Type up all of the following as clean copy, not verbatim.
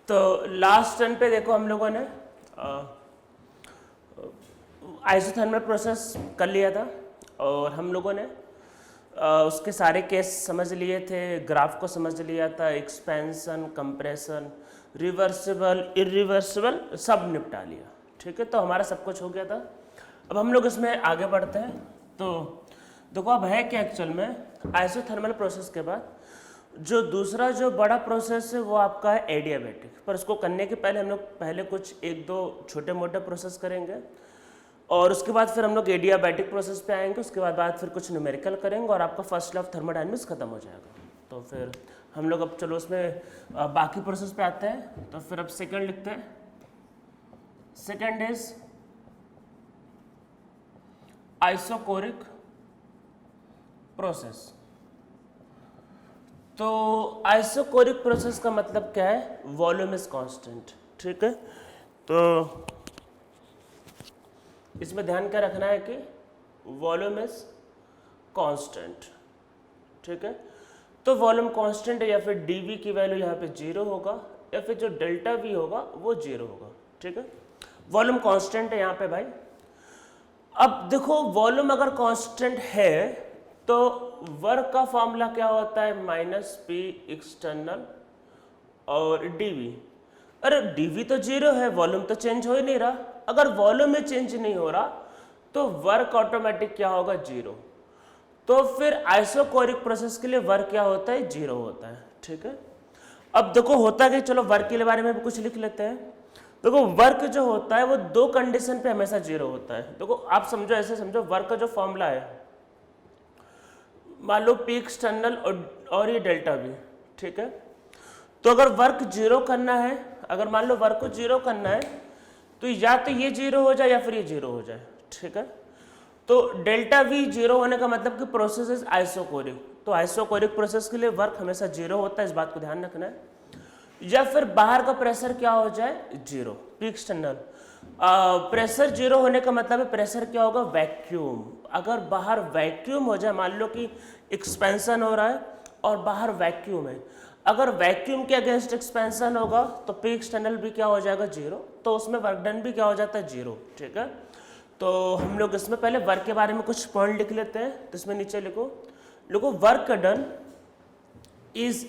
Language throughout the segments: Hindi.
तो लास्ट टर्न पे देखो हम लोगों ने आइसोथर्मल प्रोसेस कर लिया था और हम लोगों ने उसके सारे केस समझ लिए थे, ग्राफ को समझ लिया था, एक्सपेंशन, कंप्रेशन, रिवर्सिबल, इरिवर्सिबल सब निपटा लिया। ठीक है, तो हमारा सब कुछ हो गया था। अब हम लोग इसमें आगे बढ़ते हैं। तो देखो अब है क्या एक्चुअल में आइसोथर्मल प्रोसेस के बाद जो दूसरा जो बड़ा प्रोसेस है वो आपका है एडियाबैटिक। पर उसको करने के पहले हम लोग पहले कुछ एक दो छोटे मोटे प्रोसेस करेंगे और उसके बाद फिर हम लोग एडियाबैटिक प्रोसेस पे आएंगे। उसके बाद फिर कुछ न्यूमेरिकल करेंगे और आपका फर्स्ट लॉ ऑफ थर्मोडायनामिक्स खत्म हो जाएगा। तो फिर हम लोग अब चलो उसमें बाकी प्रोसेस पे आते हैं। तो फिर अब सेकंड लिखते हैं। Second is isochoric process. तो आइसोकोरिक प्रोसेस का मतलब क्या है? Volume is constant. ठीक है, तो इसमें ध्यान क्या रखना है कि वॉल्यूम इज कांस्टेंट। ठीक है, तो वॉल्यूम कांस्टेंट है या फिर dv की वैल्यू यहाँ पे 0 होगा या फिर जो डेल्टा v होगा वो 0 होगा। ठीक है, वॉल्यूम कांस्टेंट है यहाँ पे भाई। अब देखो वॉल्यूम अगर कांस्टेंट है तो वर्क का फॉर्मूला क्या होता है? माइनस पी एक्सटर्नल और dv। अरे dv तो 0 है, वॉल्यूम तो चेंज हो ही नहीं रहा। अगर वॉल्यूम में चेंज नहीं हो रहा तो वर्क ऑटोमेटिक क्या होगा? 0। तो फिर आइसोकोरिक प्रोसेस के लिए वर्क क्या होता है? 0 होता है। ठीक है, अब देखो होता कि चलो वर्क के बारे में भी कुछ लिख लेते हैं। देखो वर्क जो होता है वो दो कंडीशन पे हमेशा 0 होता है। देखो आप समझो, ऐसे समझो, वर्क का जो फॉर्मूला है मान लो पी एक्सटर्नल और ये डेल्टा वी। ठीक है, तो अगर वर्क 0 करना है, अगर मान लो वर्क को 0 करना है तो या तो ये 0 हो जाए या फिर ये 0 हो जाए। ठीक है, तो डेल्टा वी 0 होने का मतलब कि प्रोसेस इज आइसोकोरिक। तो आइसोकोरिक प्रोसेस के लिए वर्क हमेशा 0 होता है, इस बात को ध्यान रखना है। या फिर बाहर का प्रेशर क्या हो जाए? 0, पी एक्सटर्नल। प्रेशर 0 होने का मतलब है प्रेशर क्या होगा? वैक्यूम। अगर बाहर वैक्यूम हो जाए, मान लो कि एक्सपेंशन हो रहा है और बाहर वैक्यूम है, अगर वैक्यूम के अगेंस्ट एक्सपेंशन होगा तो पी एक्सटर्नल भी क्या हो जाएगा? 0। तो उसमें वर्क डन भी क्या हो जाता है? 0। ठीक है, तो हम लोग इसमें पहले वर्क के बारे में कुछ पॉइंट लिख लेते हैं। तो इसमें नीचे लिखो work done is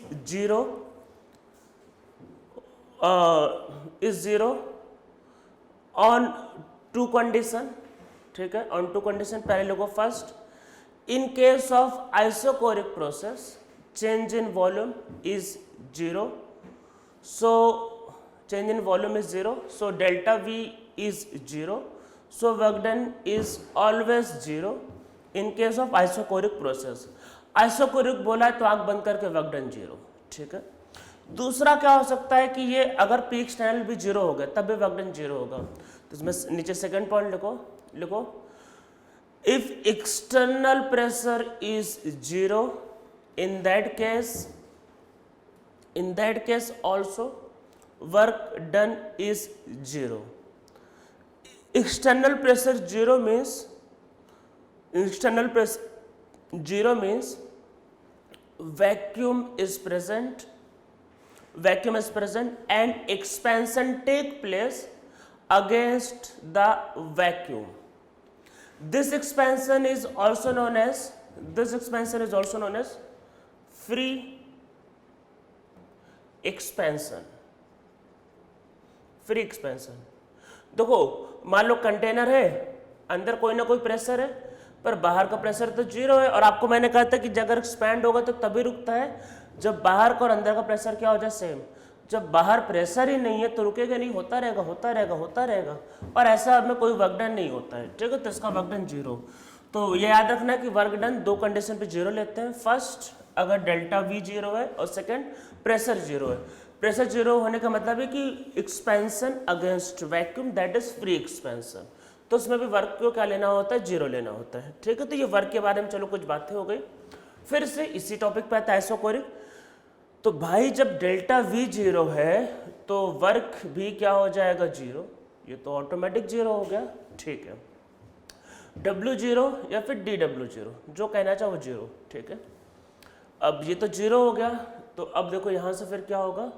0 on two condition. ठीक है, ऑन टू कंडीशन पहले लिखो first, in case of isochoric process change in volume is 0, so change in volume is 0, so delta V is 0, so work done is always 0 in case of isocoric process। Isochoric बोला है तो आंख बंद करके वर्क डन 0। ठीक है, दूसरा क्या हो सकता है कि ये अगर पी एक्सटर्नल भी 0 हो गया तब भी वर्क डन 0 होगा। तो इसमें नीचे सेकंड पॉइंट लिखो if external pressure is 0, in that case also work done is 0। external pressure 0 means vacuum is present and expansion take place against the vacuum। this expansion is also known as free expansion. देखो मान लो कंटेनर है, अंदर कोई ना कोई प्रेशर है पर बाहर का प्रेशर तो 0 है। और आपको मैंने कहा था कि अगर एक्सपैंड होगा तो तभी रुकता है जब बाहर का और अंदर का प्रेशर क्या हो जाए? सेम। जब बाहर प्रेशर ही नहीं है तो रुकेगा नहीं, होता रहेगा और ऐसा में कोई वर्क डन नहीं होता है। ठीक है, तो इसका वर्क डन 0। तो ये याद रखना है कि वर्क डन दो कंडीशन पे 0 लेते हैं। फर्स्ट अगर डेल्टा V 0 है और सेकंड प्रेशर 0 है। प्रेशर 0 होने का मतलब है कि expansion against vacuum, that is free expansion. तो उसमें भी वर्क को क्या लेना होता है? 0 लेना होता है। ठीक है, तो ये वर्क के बारे में चलो कुछ बातें हो गई। फिर से इसी टॉपिक पे आता है आइसोकोरिक। तो भाई जब डेल्टा V 0 है तो वर्क भी क्या हो जाएगा? 0। ये तो ऑटोमेटिक 0 हो गया। ठीक है, W 0 या फिर DW 0 जो कहना चाहो वो 0। ठीक है, अब ये तो 0 हो गया। तो अब देखो यहां से फिर क्या होगा?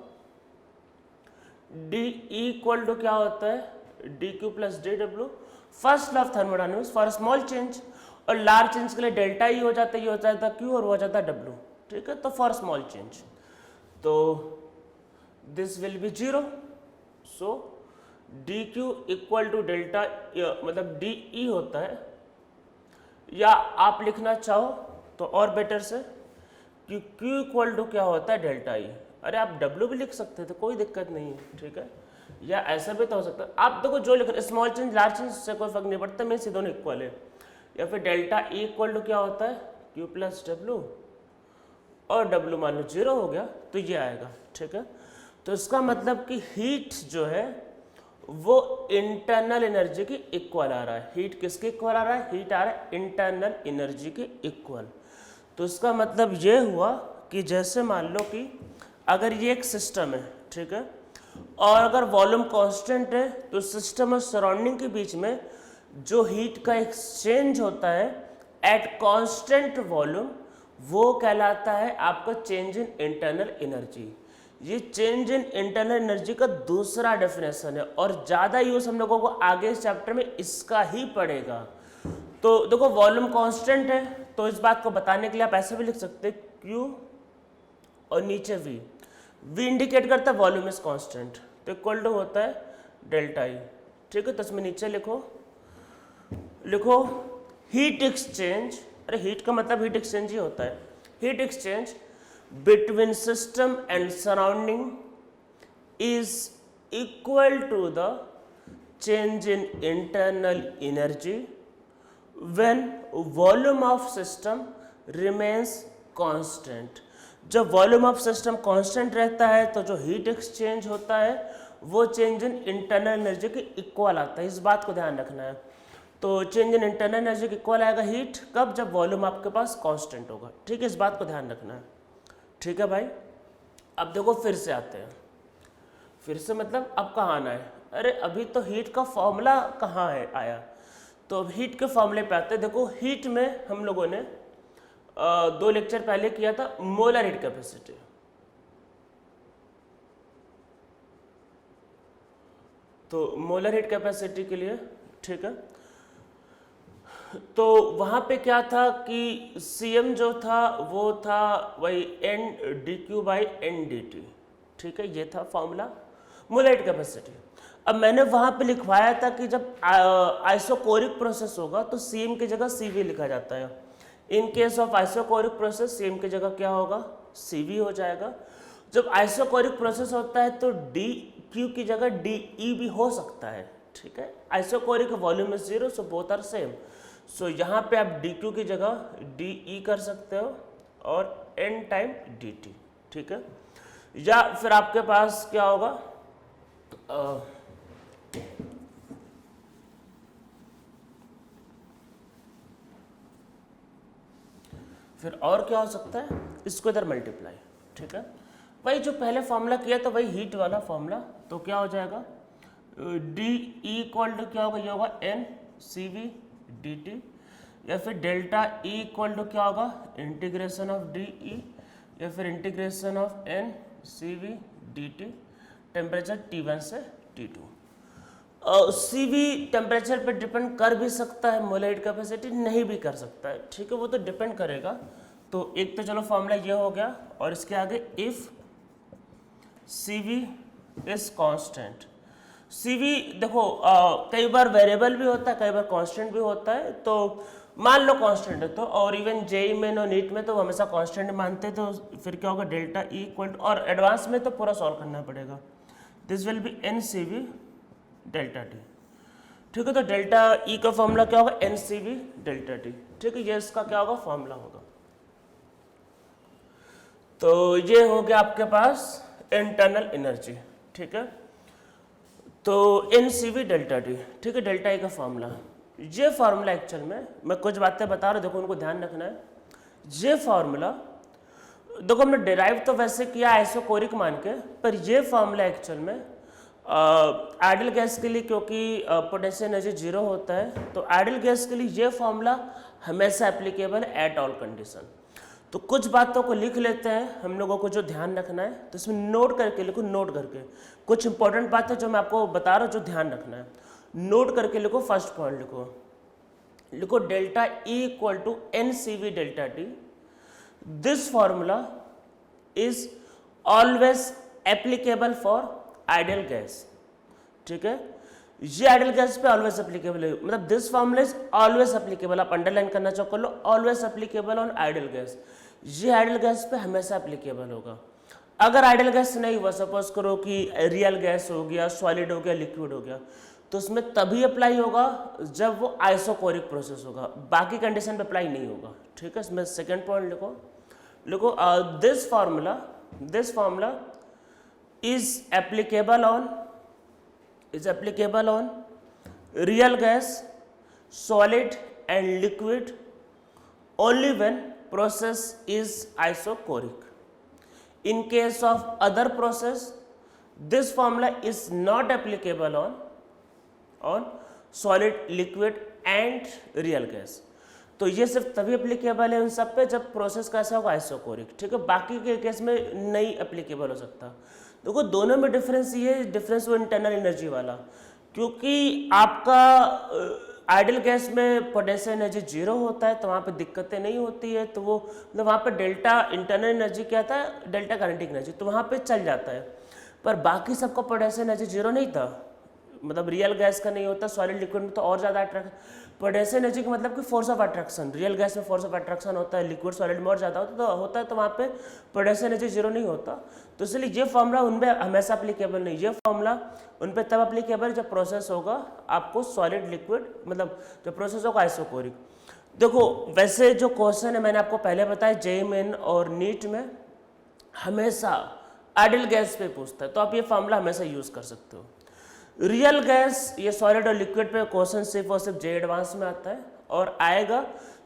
डी इक्वल टू क्या होता है, D Q plus D W, first law of thermodynamics for small change, और लार्ज चेंज के लिए डेल्टा ई हो जाता है, ये हो जाता है क्यू और हो जाता है डब्ल्यू, ठीक है। तो फॉर स्मॉल चेंज तो this will be 0, so D Q equal to delta, मतलब डी ई होता है, या आप लिखना चाहो तो और बेटर से कि Q इक्वल टू क्या होता है, डेल्टा ई। अरे आप W भी लिख सकते थे, कोई दिक्कत नहीं है, ठीक है, या ऐसा भी तो हो सकता है। आप देखो जो लिख रहे, स्मॉल चेंज लार्ज चेंज से कोई फर्क नहीं पड़ता, मीन्स ये दोनों इक्वल है। या फिर डेल्टा ई इक्वल टू क्या होता है, Q प्लस डब्ल्यू, और W मान लो 0 हो गया तो ये आएगा, ठीक है। तो इसका मतलब कि हीट जो है वो इंटरनल एनर्जी के इक्वल आ रहा है। हीट किसके इक्वल आ रहा है, हीट आ रहा है इंटरनल एनर्जी के इक्वल। तो इसका मतलब ये हुआ कि जैसे मान लो कि अगर ये एक सिस्टम है, ठीक है, और अगर वॉल्यूम कांस्टेंट है तो सिस्टम और सराउंडिंग के बीच में जो हीट का एक्सचेंज होता है एट कांस्टेंट वॉल्यूम, वो कहलाता है आपका चेंज इन इंटरनल एनर्जी। ये चेंज इन इंटरनल एनर्जी का दूसरा डेफिनेशन है, और ज़्यादा यूज हम लोगों को आगे इस चैप्टर में इसका ही पड़ेगा। तो देखो वॉल्यूम कांस्टेंट है, तो इस बात को बताने के लिए आप ऐसे भी लिख सकते हैं Q और नीचे V इंडिकेट करता है वॉल्यूम इज कांस्टेंट, तो इक्वल टू होता है डेल्टा ई, ठीक है। तो इसमें नीचे लिखो हीट एक्सचेंज, अरे हीट का मतलब हीट एक्सचेंज ही होता है, heat exchange between system and surrounding is equal to the change in internal energy when volume of system remains constant। जब वॉल्यूम ऑफ सिस्टम कांस्टेंट रहता है तो जो हीट एक्सचेंज होता है वो चेंज इन इंटरनल एनर्जी के इक्वल आता है, इस बात को ध्यान रखना है। तो चेंज इन इंटरनल एनर्जी के इक्वल आएगा हीट, कब, जब वॉल्यूम आपके पास कांस्टेंट होगा, ठीक है, इस बात को ध्यान रखना है, ठीक है भाई। अब देखो फिर से आते हैं, फिर से मतलब अब कहाँ आना है, अरे अभी तो हीट का फॉर्मूला कहाँ है आया, तो अब हीट के फॉर्मूले पे आते हैं। देखो हीट में हम लोगों ने 2 लेक्चर पहले किया था मोलर हीट कैपेसिटी, तो मोलर हीट कैपेसिटी के लिए, ठीक है, तो वहाँ पे क्या था कि Cm जो था वो था वही n dq by n dt, ठीक है, ये था फॉर्मूला मोलर हीट कैपेसिटी। अब मैंने वहाँ पे लिखवाया था कि जब आइसोकोरिक प्रोसेस होगा तो Cm की जगह Cv लिखा जाता है। इन case of isochoric process Cm की जगह क्या होगा, Cv हो जाएगा। जब आइसोकोरिक प्रोसेस होता है तो dq की जगह de भी हो सकता है, ठीक है। Isochoric volume is 0, so both are same, so यहाँ पे आप dq की जगह de कर सकते हो और n टाइम dt, ठीक है। या फिर आपके पास क्या होगा, फिर और क्या हो सकता है, इसको इधर मल्टीप्लाई, ठीक है। वही जो पहले फॉर्मूला किया था वही हीट वाला फॉर्मूला, तो क्या हो जाएगा डी इक्वल टू क्या होगा, ये होगा n Cv dt, या फिर डेल्टा E इक्वल टू क्या होगा, इंटीग्रेशन ऑफ डी ई, या फिर integration of n Cv dt, temperature T1 से T2। Cv टेम्परेचर पे डिपेंड कर भी सकता है, मोलर हीट कैपेसिटी नहीं भी कर सकता है, ठीक है, वो तो डिपेंड करेगा। तो एक तो चलो फॉर्मूला ये हो गया, और इसके आगे if Cv is constant. Cv देखो कई बार वेरिएबल भी होता है, कई बार कांस्टेंट भी होता है, तो मान लो कांस्टेंट है तो, और इवन जेई में और नीट में तो हमेशा कांस्टेंट मानते हैं, तो फिर क्या होगा डेल्टा ई इक्वल टू, और एडवांस में तो पूरा सॉल्व करना पड़ेगा, this will be N C V delta T, ठीक है। तो डेल्टा ई का फॉर्मूला क्या होगा, N C V delta T, ठीक है, ये इसका क्या होगा फॉर्मूला होगा। तो ये हो गया आपके पास इंटरनल एनर्जी, ठीक है। तो N C V delta T, ठीक है, डेल्टा ई का फॉर्मूला, ये फार्मूला एक्चुअल में मैं कुछ बातें बता रहा हूँ, देखो उनको ध्यान रखना है। ये फार्मूला देखो हमने डिराइव तो वैसे किया आइसोकोरिक मान के, पर ये फार्मूला एक्चुअल में आइडियल गैस के लिए, क्योंकि पोटेंशियल एनर्जी 0 होता है, तो आइडियल गैस के लिए ये फार्मूला हमेशा एप्लीकेबल है एट ऑल कंडीशन। तो कुछ बातों को लिख लेते हैं हम लोगों को जो ध्यान रखना है, तो इसमें नोट करके लिखो, नोट करके कुछ इंपॉर्टेंट बात है जो मैं आपको बता रहा हूँ जो ध्यान रखना है, नोट करके लिखो। फर्स्ट पॉइंट लिखो delta E equal to N C V delta T. This formula is always applicable for ideal gas. ठीक है, ये आइडियल गैस पे ऑलवेज एप्लीकेबल है, मतलब this formula is always applicable. आप अंडरलाइन करना चाहो कर लो, always applicable on ideal gas. ये आइडियल गैस पे हमेशा एप्लीकेबल होगा। अगर आइडियल गैस नहीं हुआ, सपोज करो कि रियल गैस हो गया, सॉलिड हो गया, लिक्विड हो गया, तो उसमें तभी अप्लाई होगा जब वो आइसोकोरिक प्रोसेस होगा, बाकी कंडीशन पे अप्लाई नहीं होगा। ठीक है, इसमें सेकेंड पॉइंट लिखो this formula is applicable on real gas, solid and liquid only when process is isochoric. In case of other process, this formula is not applicable on solid, liquid and real gas. तो ये सिर्फ तभी एप्लीकेबल है उन सब पे जब प्रोसेस कैसा होगा, आइसोकोरिक। ठीक है, बाकी के केस में नहीं एप्लीकेबल हो सकता। देखो दोनों में डिफरेंस ये है, डिफरेंस वो इंटरनल एनर्जी वाला, क्योंकि आपका आइडियल गैस में पोटेंशियल एनर्जी 0 होता है तो वहाँ पे दिक्कतें नहीं होती है, तो वो मतलब वहाँ पे डेल्टा इंटरनल एनर्जी क्या था, डेल्टा काइनेटिक एनर्जी, तो वहाँ पे चल जाता है। पर बाकी सबका पोटेंशियल एनर्जी 0 नहीं था, मतलब रियल गैस का नहीं होता, सॉलिड लिक्विड में तो और ज़्यादा अट्रैक्शन। पोटेंशियल एनर्जी का मतलब कि force of attraction, real gas में फोर्स ऑफ अट्रैक्शन होता है, लिक्विड सॉलिड में और ज़्यादा होता है, तो वहाँ पे पोटेंशियल एनर्जी 0 नहीं होता। तो इसलिए ये फॉर्मूला उन पर हमेशा अप्लीकेबल नहीं, ये फॉर्मूला उन पर तब अप्लीकेबल जब प्रोसेस होगा आपको सॉलिड लिक्विड, मतलब जब प्रोसेस होगा आइसोकोरिक। देखो वैसे जो क्वेश्चन है मैंने आपको पहले बताया, जेईई मेन और नीट में हमेशा आइडियल गैस पे पूछता है, तो आप ये फॉर्मूला हमेशा यूज़ कर सकते हो। रियल गैस, ये सॉलिड और लिक्विड पे क्वेश्चन सिर्फ और सिर्फ जेईई एडवांस में आता है और आएगा,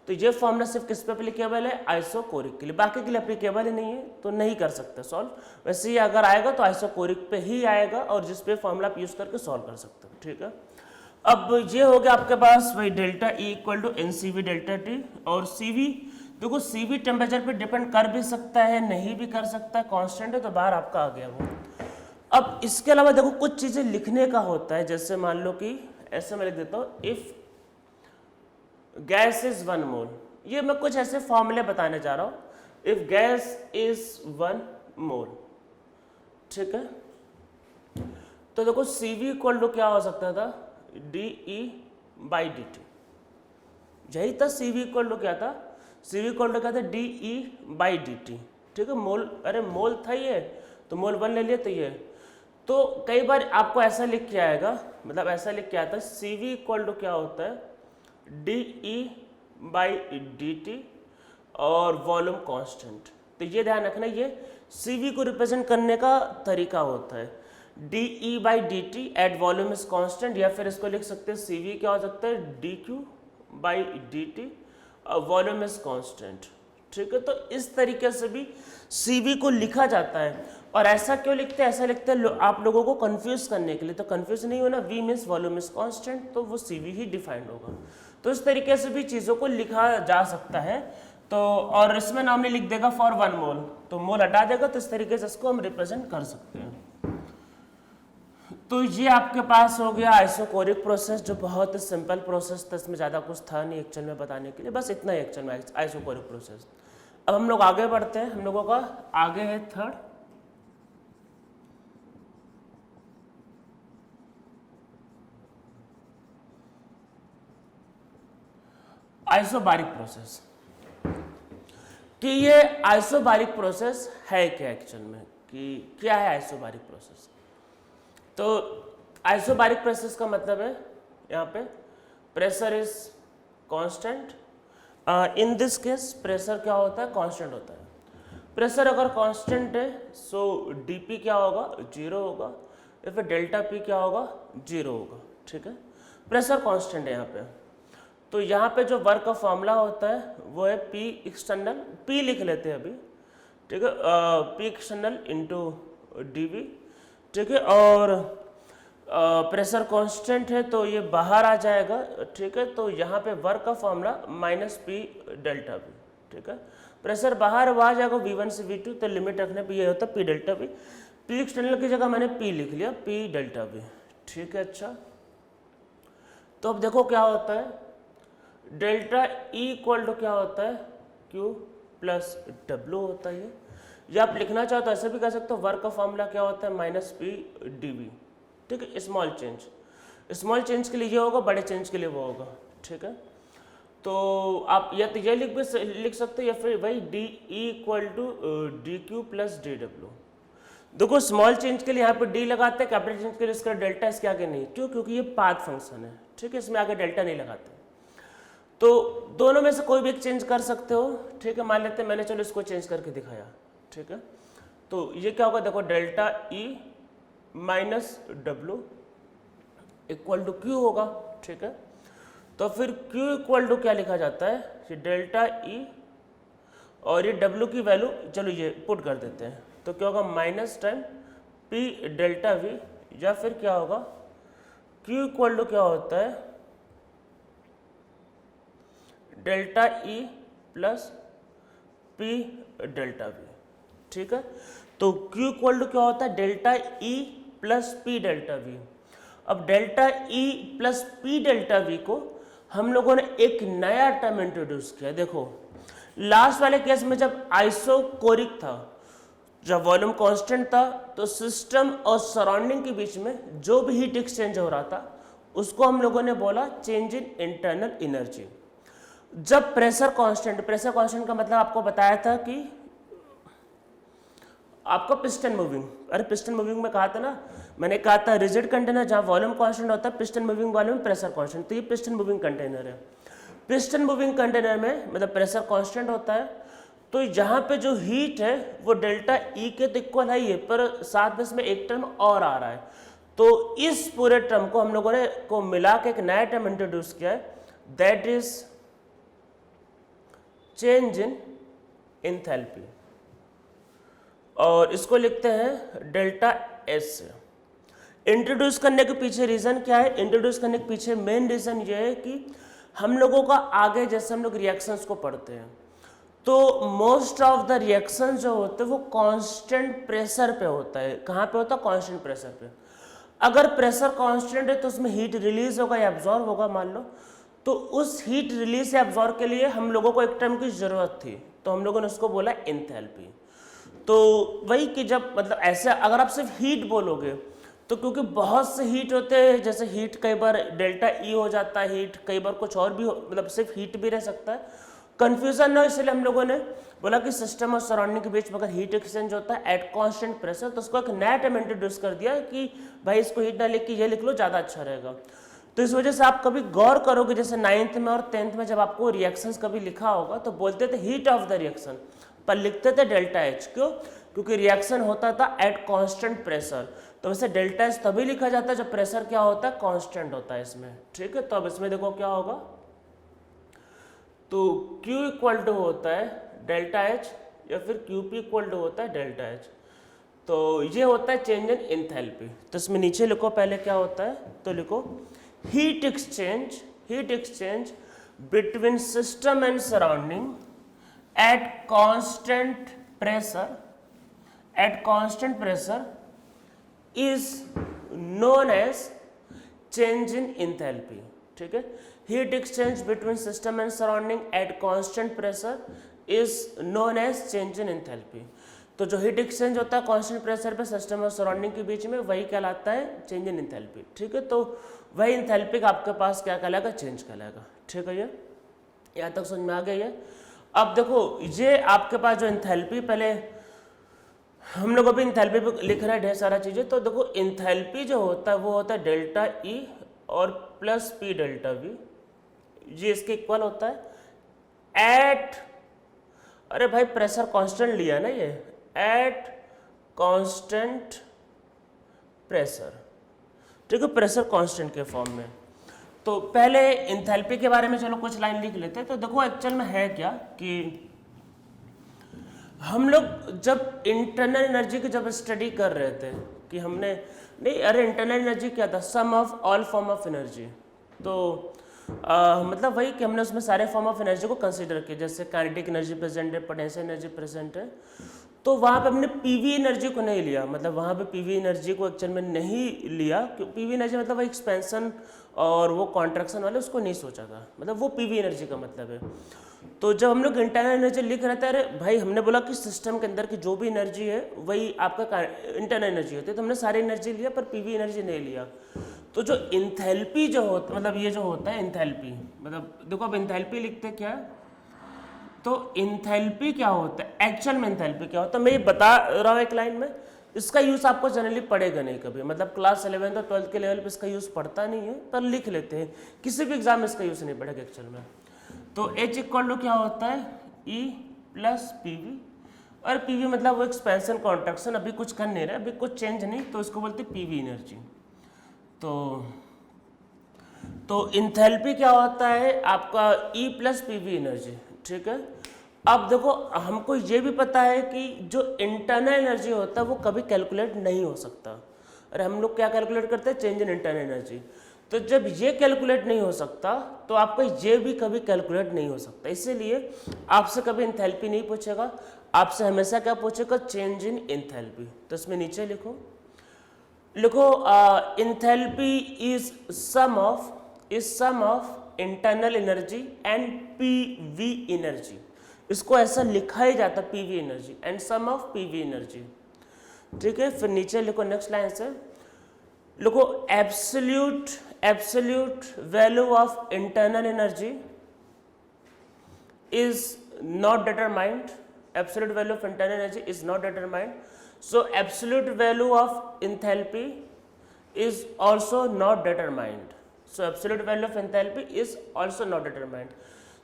तो ये फॉर्मूला सिर्फ किस पे एप्लीकेबल है, आइसोकोरिक के लिए, बाकी के लिए एप्लीकेबल ही नहीं है तो नहीं कर सकते सॉल्व। वैसे ही अगर आएगा तो आइसोकोरिक पे ही आएगा और जिस पे फॉर्मूला आप यूज करके सॉल्व कर सकते हो। ठीक है, अब ये हो गया आपके पास वही delta E equal to N C V delta T. और सी वी, देखो सी वी टेम्परेचर पे डिपेंड कर भी सकता है, नहीं भी कर सकता है, कॉन्स्टेंट है तो बाहर आपका आ गया वो। अब इसके अलावा देखो कुछ चीजें लिखने का होता है, जैसे मान लो कि ऐसे मैं लिख देता हूँ, इफ गैस इज 1 मोल, ये मैं कुछ ऐसे फॉर्मूले बताने जा रहा हूँ, इफ गैस इज 1 मोल। ठीक है, तो देखो CV इक्वल टू क्या हो सकता था, DE/dt, यही था CV इक्वल टू क्या था, CV इक्वल टू क्या था, DE/dt। ठीक है, मोल, अरे मोल था ये, तो मोल 1 ले लिया, तो ये, तो कई बार आपको ऐसा लिख के आएगा, मतलब ऐसा लिख के आता है, CV इक्वल टू क्या होता है, DE/dt और वॉल्यूम कांस्टेंट। तो ये ध्यान रखना, ये CV को रिप्रेजेंट करने का तरीका होता है, DE/dt eight volume is constant, या फिर इसको लिख सकते हैं CV क्या हो सकता है, dQ/dt और वॉल्यूम इज कांस्टेंट। ठीक है, तो इस तरीके से भी CV को लिखा जाता है। और ऐसा क्यों लिखते हैं, ऐसा लिखते हैं आप लोगों को कंफ्यूज करने के लिए, तो कंफ्यूज नहीं होना, V means volume is constant, तो वो CV ही डिफाइंड होगा। तो इस तरीके से भी चीज़ों को लिखा जा सकता है। तो और इसमें नाम लिख देगा फॉर 1 मोल, तो मोल हटा देगा, तो इस तरीके से इसको हम रिप्रेजेंट कर सकते हैं। तो ये आपके पास हो गया आइसोकोरिक प्रोसेस, जो बहुत ही सिंपल प्रोसेस था, इसमें ज़्यादा कुछ था नहीं एक्चुअल में बताने के लिए, बस इतना ही एक्चुअल में आइसोकोरिक प्रोसेस। अब हम लोग आगे बढ़ते हैं, हम लोगों का आगे है थर्ड, आइसोबारिक प्रोसेस। कि ये आइसोबारिक प्रोसेस है क्या एक्चुअल में, कि क्या है आइसोबारिक प्रोसेस। तो आइसोबारिक प्रोसेस का मतलब है यहाँ पे pressure is constant, in this case pressure क्या होता है, कांस्टेंट होता है। प्रेशर अगर कांस्टेंट है सो dP क्या होगा, 0 होगा, या फिर डेल्टा P क्या होगा, 0 होगा। ठीक है, प्रेशर कांस्टेंट है यहाँ पे। तो यहाँ पे जो वर्क का फॉर्मूला होता है वो है P एक्सटर्नल, P लिख लेते हैं अभी। ठीक है, P एक्सटर्नल इंटू dV। ठीक है, और प्रेशर कांस्टेंट है तो ये बाहर आ जाएगा। ठीक है, तो यहाँ पे वर्क का फॉर्मूला -P डेल्टा V। ठीक है, प्रेशर बाहर वो आ जाएगा V1 से V2, तो लिमिट रखने पे ये होता है P delta V। P external की जगह मैंने P लिख लिया, P डेल्टा V, ठीक है। अच्छा, तो अब देखो क्या होता है, डेल्टा E इक्वल टू क्या होता है, Q प्लस W होता है। या आप लिखना चाहो तो ऐसे भी कर सकते हो, वर्क का फॉर्मूला क्या होता है, माइनस P dV, ठीक है। स्मॉल चेंज के लिए ये होगा, बड़े चेंज के लिए वो होगा, ठीक है। तो आप या तो ये लिख सकते हो, या फिर भाई D E equal to D Q plus D W. देखो स्मॉल चेंज के लिए यहाँ पे डी लगाते हैं, कैपिटल चेंज के लिए इसका डेल्टा इसके आगे नहीं, क्यों, क्योंकि ये पाथ फंक्शन है, ठीक है, इसमें आगे डेल्टा नहीं लगाते। तो दोनों में से कोई भी एक चेंज कर सकते हो, ठीक है। मान लेते हैं मैंने, चलो इसको चेंज करके दिखाया, ठीक है। तो ये क्या होगा, देखो delta E minus W equal to Q होगा, ठीक है। तो फिर Q इक्वल टू क्या लिखा जाता है, ये डेल्टा E और ये W की वैल्यू चलो ये पुट कर देते हैं, तो क्या होगा minus time P delta V, या फिर क्या होगा Q इक्वल टू क्या होता है delta E plus P delta V, ठीक है। तो Q इक्वल टू क्या होता है delta E plus P delta V। अब delta E plus P delta V को हम लोगों ने एक नया टर्म इंट्रोड्यूस किया। देखो लास्ट वाले केस में जब आइसोकोरिक था, जब वॉल्यूम कांस्टेंट था, तो सिस्टम और सराउंडिंग के बीच में जो भी हीट एक्सचेंज हो रहा था उसको हम लोगों ने बोला चेंज इन इंटरनल एनर्जी। जब प्रेशर कांस्टेंट का मतलब आपको बताया था कि आपका पिस्टन मूविंग, अरे पिस्टन मूविंग में कहा था ना, मैंने कहा था रिजिड कंटेनर जहाँ वॉल्यूम कांस्टेंट होता है, पिस्टन मूविंग वाले में प्रेशर कांस्टेंट, तो ये पिस्टन मूविंग कंटेनर है। पिस्टन मूविंग कंटेनर में मतलब प्रेशर कांस्टेंट होता है, तो यहाँ पे जो हीट है वो डेल्टा ई के तो इक्वल है ये, पर साथ में इसमें एक टर्म और आ रहा है। तो इस पूरे टर्म को हम लोगों ने को मिला के एक नया टर्म इंट्रोड्यूस किया है, that is change in enthalpy, और इसको लिखते हैं डेल्टा एस से। इंट्रोड्यूस करने के पीछे रीजन क्या है, इंट्रोड्यूस करने के पीछे मेन रीजन ये है कि हम लोगों का आगे जैसे हम लोग रिएक्शंस को पढ़ते हैं तो मोस्ट ऑफ द रिएक्शन जो होते हैं वो कांस्टेंट प्रेशर पे होता है। कहाँ पे होता है, कांस्टेंट प्रेशर पे। अगर प्रेशर कांस्टेंट है तो उसमें हीट रिलीज होगा या एब्जॉर्ब होगा मान लो, तो उस हीट रिलीज या एब्जॉर्ब के लिए हम लोगों को एक टर्म की जरूरत थी, तो हम लोगों ने उसको बोला एंथैल्पी। तो वही कि जब मतलब ऐसे अगर आप सिर्फ हीट बोलोगे तो क्योंकि बहुत से हीट होते हैं, जैसे हीट कई बार डेल्टा ई हो जाता है, हीट कई बार कुछ और भी मतलब सिर्फ हीट भी रह सकता है, कंफ्यूजन ना हो, इसलिए हम लोगों ने बोला कि सिस्टम और सराउंडिंग के बीच में अगर हीट एक्सचेंज होता है एट कांस्टेंट प्रेशर, तो उसको एक नया टर्म इंट्रोड्यूस कर दिया कि भाई इसको हीट ना लिख के ये लिख लो, ज़्यादा अच्छा रहेगा। तो इस वजह से आप कभी गौर करोगे, जैसे 9th में और 10th में जब आपको रिएक्शंस कभी लिखा होगा तो बोलते थे हीट ऑफ द रिएक्शन, पर लिखते थे डेल्टा एच। क्यों, क्योंकि रिएक्शन होता था एट कांस्टेंट प्रेशर। तो वैसे डेल्टा एच तभी लिखा जाता है जब प्रेशर क्या होता है, कांस्टेंट होता है इसमें, ठीक है। तो अब इसमें देखो क्या होगा, तो Q इक्वल टू होता है डेल्टा एच या फिर QP इक्वल टू होता है डेल्टा एच। तो ये होता है चेंज इन एंथैल्पी। तो इसमें नीचे लिखो पहले क्या होता है, तो लिखो heat exchange between system and surrounding at constant pressure is known as change in enthalpy, ठीक है। Heat exchange between system and surrounding at constant pressure is known as change in enthalpy. तो जो हीट एक्सचेंज होता है कांस्टेंट प्रेशर पे सिस्टम और सराउंडिंग के बीच में, वही कहलाता है चेंज इन एंथैल्पी, ठीक है। तो वही एंथैल्पी का आपके पास क्या कहलाएगा, चेंज कहलाएगा, ठीक है। ये यहाँ तक समझ में आ गया ये। अब देखो ये आपके पास जो एंथैल्पी, पहले हम लोग अभी एंथैल्पी पे लिख रहे हैं ढेर सारा चीजें, तो देखो एंथैल्पी जो होता है वो होता है डेल्टा ई और प्लस पी डेल्टा वी, ये इसके इक्वल होता है एट, अरे भाई प्रेशर कांस्टेंट लिया ना ये, एट कांस्टेंट प्रेशर, ठीक है, प्रेशर कांस्टेंट के फॉर्म में। तो पहले एंथैल्पी के बारे में चलो कुछ लाइन लिख लेते हैं। तो देखो एक्चुअल में है क्या कि हम लोग जब इंटरनल एनर्जी की जब स्टडी कर रहे थे कि हमने नहीं, अरे इंटरनल एनर्जी क्या था, sum of all form of energy. तो मतलब वही कि हमने उसमें सारे फॉर्म ऑफ एनर्जी को कंसीडर किया, जैसे काइनेटिक एनर्जी प्रेजेंट है, पोटेंशियल एनर्जी प्रेजेंट है, तो वहाँ पे हमने पीवी एनर्जी को नहीं लिया, मतलब वहाँ पे पीवी एनर्जी को एक्चुअल में नहीं लिया, क्योंकि पीवी एनर्जी मतलब वो एक्सपेंशन और वो कॉन्ट्रैक्शन वाले उसको नहीं सोचा था, मतलब वो पीवी एनर्जी का मतलब है। तो जब हम लोग इंटरनल एनर्जी लिख रहे थे, अरे भाई हमने बोला कि सिस्टम के अंदर की जो भी एनर्जी है वही आपका इंटरनल एनर्जी होती है, तो हमने सारी एनर्जी लिया पर पीवी एनर्जी नहीं लिया। तो जो इंथैल्पी जो होता, मतलब ये जो होता है इंथैल्पी, मतलब देखो अब इंथैल्पी लिखते क्या है, तो इंथैल्पी क्या होता है, एक्चुअल में इंथैल्पी क्या होता है मैं ये बता रहा हूँ एक लाइन में, इसका यूज़ आपको जनरली पड़ेगा नहीं कभी, मतलब क्लास 11 और 12 के लेवल पे इसका यूज़ पड़ता नहीं है, पर लिख लेते हैं, किसी भी एग्जाम में इसका यूज़ नहीं पड़ेगा एक्चुअल में। तो H इक्वल टू क्या होता है, E प्लस पीवी, और पीवी मतलब वो एक्सपेंशन कॉन्ट्रैक्शन, अभी कुछ कर नहीं रहा, अभी कुछ चेंज नहीं, तो इसको बोलते हैं पीवी एनर्जी। तो इंथैल्पी क्या होता है आपका E प्लस पीवी एनर्जी, ठीक है। अब देखो हमको ये भी पता है कि जो इंटरनल एनर्जी होता है वो कभी कैलकुलेट नहीं हो सकता, और हम लोग क्या कैलकुलेट करते हैं, चेंज इन इंटरनल एनर्जी। तो जब ये कैलकुलेट नहीं हो सकता तो आपका ये भी कभी कैलकुलेट नहीं हो सकता, इसीलिए आपसे कभी इंथैल्पी नहीं पूछेगा, आपसे हमेशा क्या पूछेगा, चेंज इन इंथैल्पी। तो इसमें नीचे लिखो enthalpy is sum of internal energy and PV energy, इसको ऐसा लिखा ही जाता, PV energy and sum of PV energy, ठीक है। फिर नीचे लिखो नेक्स्ट लाइन से लिखो absolute value of internal energy is not determined, absolute value of internal energy is not determined, so absolute value of enthalpy is also not determined, so absolute value of enthalpy is also not determined।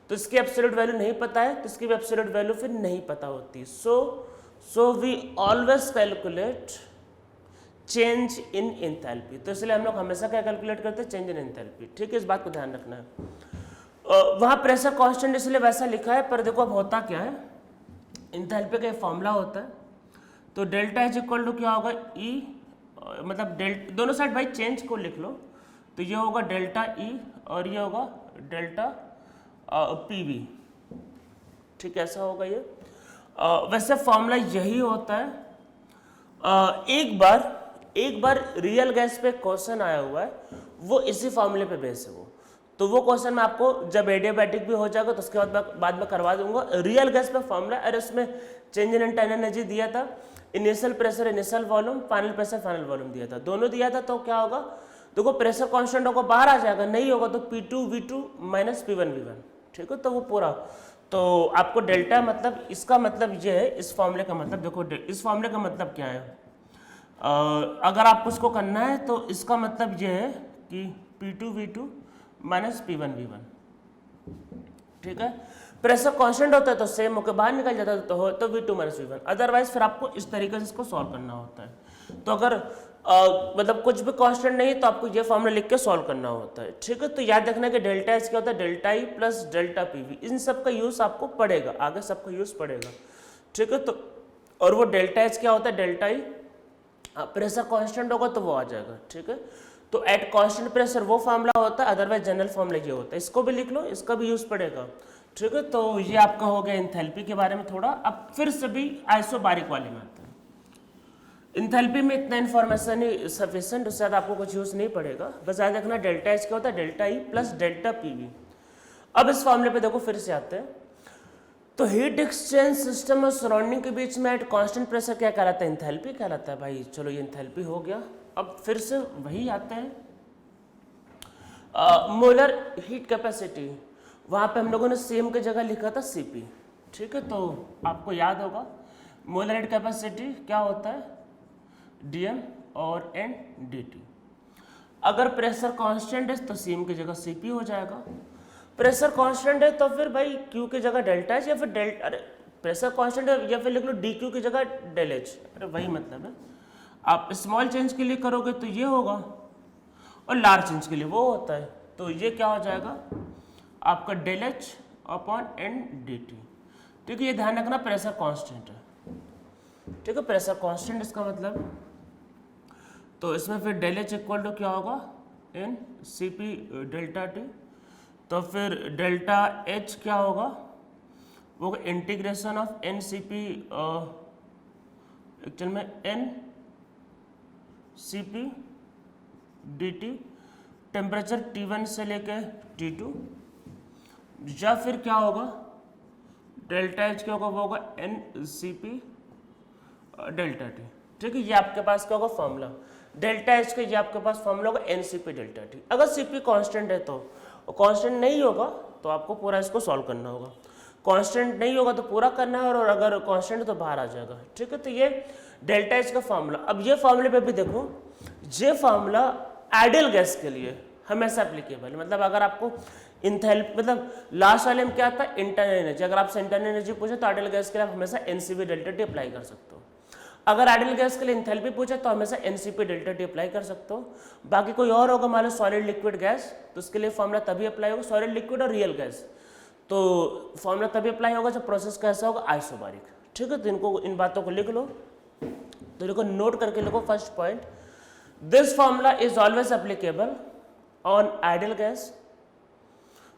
तो इसकी एब्सोल्यूट वैल्यू नहीं पता है, तो इसकी भी एब्सोल्यूट वैल्यू फिर नहीं पता होती। So we always calculate change in enthalpy, तो इसलिए हम लोग हमेशा क्या कैलकुलेट करते हैं, चेंज इन इंथैल्पी, ठीक है, इस बात को ध्यान रखना है। वहाँ प्रेशर कांस्टेंट इसलिए वैसा लिखा है, पर देखो अब होता क्या है, इंथैल्पी का एक फॉर्मूला होता है, तो डेल्टा एच इक्वल टू क्या होगा, ई, मतलब दोनों साइड भाई चेंज को लिख लो, तो ये होगा डेल्टा ई और ये होगा डेल्टा पीवी, ठीक है, ऐसा होगा ये। वैसे फॉर्मूला यही होता है। एक बार रियल गैस पे क्वेश्चन आया हुआ है, वो इसी फॉर्मूले पे बेस है वो, तो वो क्वेश्चन मैं आपको जब एडियाबैटिक भी हो जाएगा तो उसके बाद में करवा दूंगा। रियल गैस पे फॉर्मूला, अरे उसमें चेंज इन इंटरनल एनर्जी दिया था, initial pressure initial volume, final pressure final volume दिया था, दोनों दिया था, तो क्या होगा, देखो प्रेशर कांस्टेंट होगा बाहर आ जाएगा, नहीं होगा तो P2 V2 minus P1 V1, ठीक है, तो वो पूरा, तो आपको डेल्टा मतलब इसका मतलब ये है, इस फॉर्मूले का मतलब देखो, इस फॉर्मूले का मतलब क्या है, अगर आपको उसको करना है तो इसका मतलब ये है कि P2 V2 minus P1 V1, ठीक है। प्रेशर कांस्टेंट होता है तो सेम होकर बाहर निकल जाता है, तो V2 माइनस V1, अदरवाइज फिर आपको इस तरीके से इसको सॉल्व करना होता है। तो अगर मतलब कुछ भी कांस्टेंट नहीं है तो आपको ये फॉर्मूला लिख के सॉल्व करना होता है, ठीक है। तो याद रखना कि डेल्टा एच क्या होता है, delta E plus delta PV, इन सब का यूज आपको पड़ेगा, आगे सबका यूज पड़ेगा, ठीक है। तो और वो डेल्टा एच क्या होता है, डेल्टा ई, प्रेशर कांस्टेंट होगा तो वो आ जाएगा, ठीक है। तो एट कांस्टेंट प्रेशर वो फॉर्मूला होता है, अदरवाइज जनरल फॉर्मूला ये होता है, इसको भी लिख लो, इसका भी यूज पड़ेगा, ठीक है। तो ये आपका हो गया इंथैल्पी के बारे में थोड़ा। अब फिर से भी आइसोबारिक वाले में आते हैं। इंथैल्पी में इतना इन्फॉर्मेशन ही सफिशिएंट, उससे ज़्यादा आपको कुछ यूज नहीं पड़ेगा, बस याद रखना डेल्टा एच क्या होता है, delta E plus delta PV. अब इस फॉर्मूले पे देखो फिर से आते हैं, तो हीट एक्सचेंज सिस्टम और सराउंडिंग के बीच में एट कांस्टेंट प्रेशर क्या कहलाता है, इंथैल्पी कहलाता है भाई। चलो ये इंथैल्पी हो गया। अब फिर से वही आते हैं, मोलर हीट कैपेसिटी, वहाँ पे हम लोगों ने सेम की जगह लिखा था सीपी, ठीक है। तो आपको याद होगा मोलर हीट कैपेसिटी क्या होता है, डीएम और एन डीटी। अगर प्रेशर कांस्टेंट है तो सीएम की जगह सीपी हो जाएगा, प्रेशर कांस्टेंट है तो फिर भाई क्यू की जगह डेल्टा एच, या फिर अरे प्रेशर कांस्टेंट है या फिर लिख लो डी क्यू की जगह डेल एच, अरे वही मतलब है। आप स्मॉल चेंज के लिए करोगे तो ये होगा, और लार्ज चेंज के लिए वो होता है, तो ये क्या हो जाएगा आपका del H upon N D T, ठीक है। ये ध्यान रखना प्रेशर कांस्टेंट है, ठीक है, प्रेशर कांस्टेंट इसका मतलब। तो इसमें फिर डेल एच इक्वल टू क्या होगा, N C P delta T, तो फिर डेल्टा एच क्या होगा, वो integration of N C P, actual में N C P D T, temperature T1 से लेकर T2, या फिर क्या होगा डेल्टा एच क्या होगा, वो होगा N C P delta T. ठीक है, ये आपके पास क्या होगा फॉर्मूला डेल्टा एच का, ये आपके पास फॉर्मूला होगा N C P delta T. अगर सी पी कॉन्स्टेंट है तो, कांस्टेंट नहीं होगा तो आपको पूरा इसको सॉल्व करना होगा, कांस्टेंट नहीं होगा तो पूरा करना है, और अगर कांस्टेंट है तो बाहर आ जाएगा। ठीक है, तो ये डेल्टा एच का फार्मूला। अब ये फार्मूले पे भी देखो, ये फार्मूला आइडियल गैस के लिए हमेशा एप्लीकेबल है। मतलब अगर आपको इंथैल्पी, मतलब लास्ट वाले में क्या था इंटरनल एनर्जी, अगर आपसे इंटरनल एनर्जी पूछे तो आइडियल गैस के लिए आप हमेशा एनसीपी डेल्टा टी अप्लाई कर सकते हो। अगर आइडियल गैस के लिए इंथैल्पी पूछे तो हमेशा एनसीपी डेल्टा टी अप्लाई कर सकते हो। बाकी कोई और होगा, मान लो सॉलिड लिक्विड गैस, तो उसके लिए फॉर्मूला तभी अप्लाई होगा, सॉलिड लिक्विड और रियल गैस, तो फॉर्मूला तभी अप्लाई होगा जब प्रोसेस कैसा होगा आइसोबारिक। ठीक है, तो इनको, इन बातों को लिख लो, तो देखो नोट करके लिखो। First point, this formula is always applicable on ideal gas,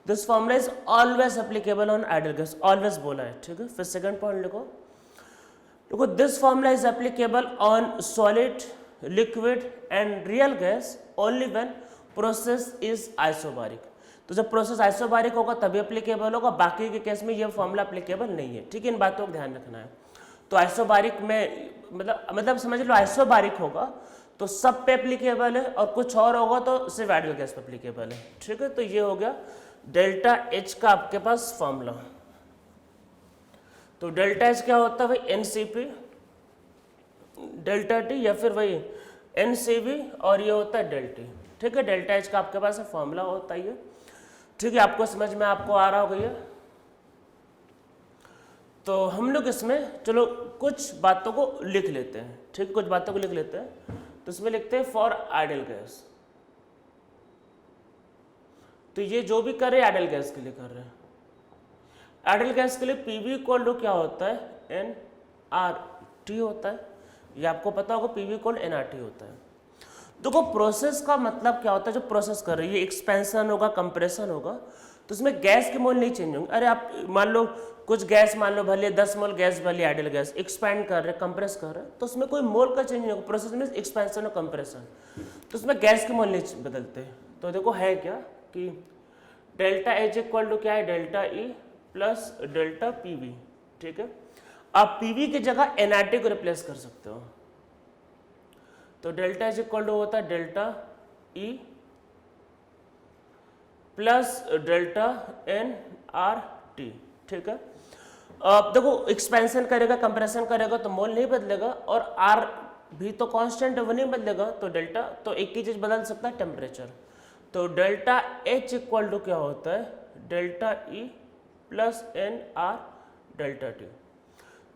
this formula is always applicable on ideal gas, always बोला है। ठीक है, फिर सेकंड पॉइंट लिखो, देखो this formula is applicable on solid liquid and real gas only when process is isobaric. तो जब प्रोसेस आइसोबारिक होगा तभी एप्लीकेबल होगा, बाकी के केस में ये फॉर्मूला एप्लीकेबल नहीं है। ठीक है, इन बातों का ध्यान रखना है। तो आइसोबारिक में मतलब समझ लो, आइसोबारिक होगा तो सब पे एप्लीकेबल है, और कुछ और होगा तो सिर्फ आइडियल गैस पे एप्लीकेबल है। ठीक है, तो ये हो गया डेल्टा एच का आपके पास फॉर्मूला। तो डेल्टा एच क्या होता है भाई, एनसीपी डेल्टा टी, या फिर वही एनसीबी, और ये होता है डेल्टा टी। ठीक है, डेल्टा एच का आपके पास फॉर्मूला होता है ये। ठीक है, आपको समझ में आपको आ रहा होगा ये। तो हम लोग इसमें चलो कुछ बातों को लिख लेते हैं। ठीक है, कुछ बातों को लिख लेते हैं। तो इसमें लिखते हैं फॉर आइडियल गैस, तो ये जो भी कर रहे हैं आइडियल गैस के लिए कर रहे हैं। आइडियल गैस के लिए पीवी इक्वल टू क्या होता है, एन आर टी होता है, ये आपको पता होगा, PV equal N R T होता है। देखो प्रोसेस का मतलब क्या होता है, जो प्रोसेस कर रही है, एक्सपेंशन होगा, कंप्रेशन होगा, तो उसमें गैस के मोल नहीं चेंज होंगे। अरे आप मान लो कुछ गैस, मान लो भले 10 मोल गैस, भले आइडियल गैस एक्सपैंड कर रहे, कंप्रेस कर रहे, तो उसमें कोई मोल का चेंज नहीं होगा। प्रोसेस में एक्सपेंशन और कंप्रेशन, तो उसमें गैस के मोल नहीं बदलते। तो देखो है क्या कि डेल्टा एच इक्वल टू क्या है, delta E plus delta PV. ठीक है, आप पीवी की जगह एनआरटी को रिप्लेस कर सकते हो। तो डेल्टा एच इक्वल टू होता है delta E plus delta N R T. ठीक है, अब देखो एक्सपेंशन करेगा, कंप्रेशन करेगा तो मोल नहीं बदलेगा, और आर भी तो कांस्टेंट है, वो नहीं बदलेगा। तो डेल्टा, तो एक ही चीज बदल सकता है, टेम्परेचर। तो डेल्टा एच इक्वल टू क्या होता है, delta E plus N R delta T.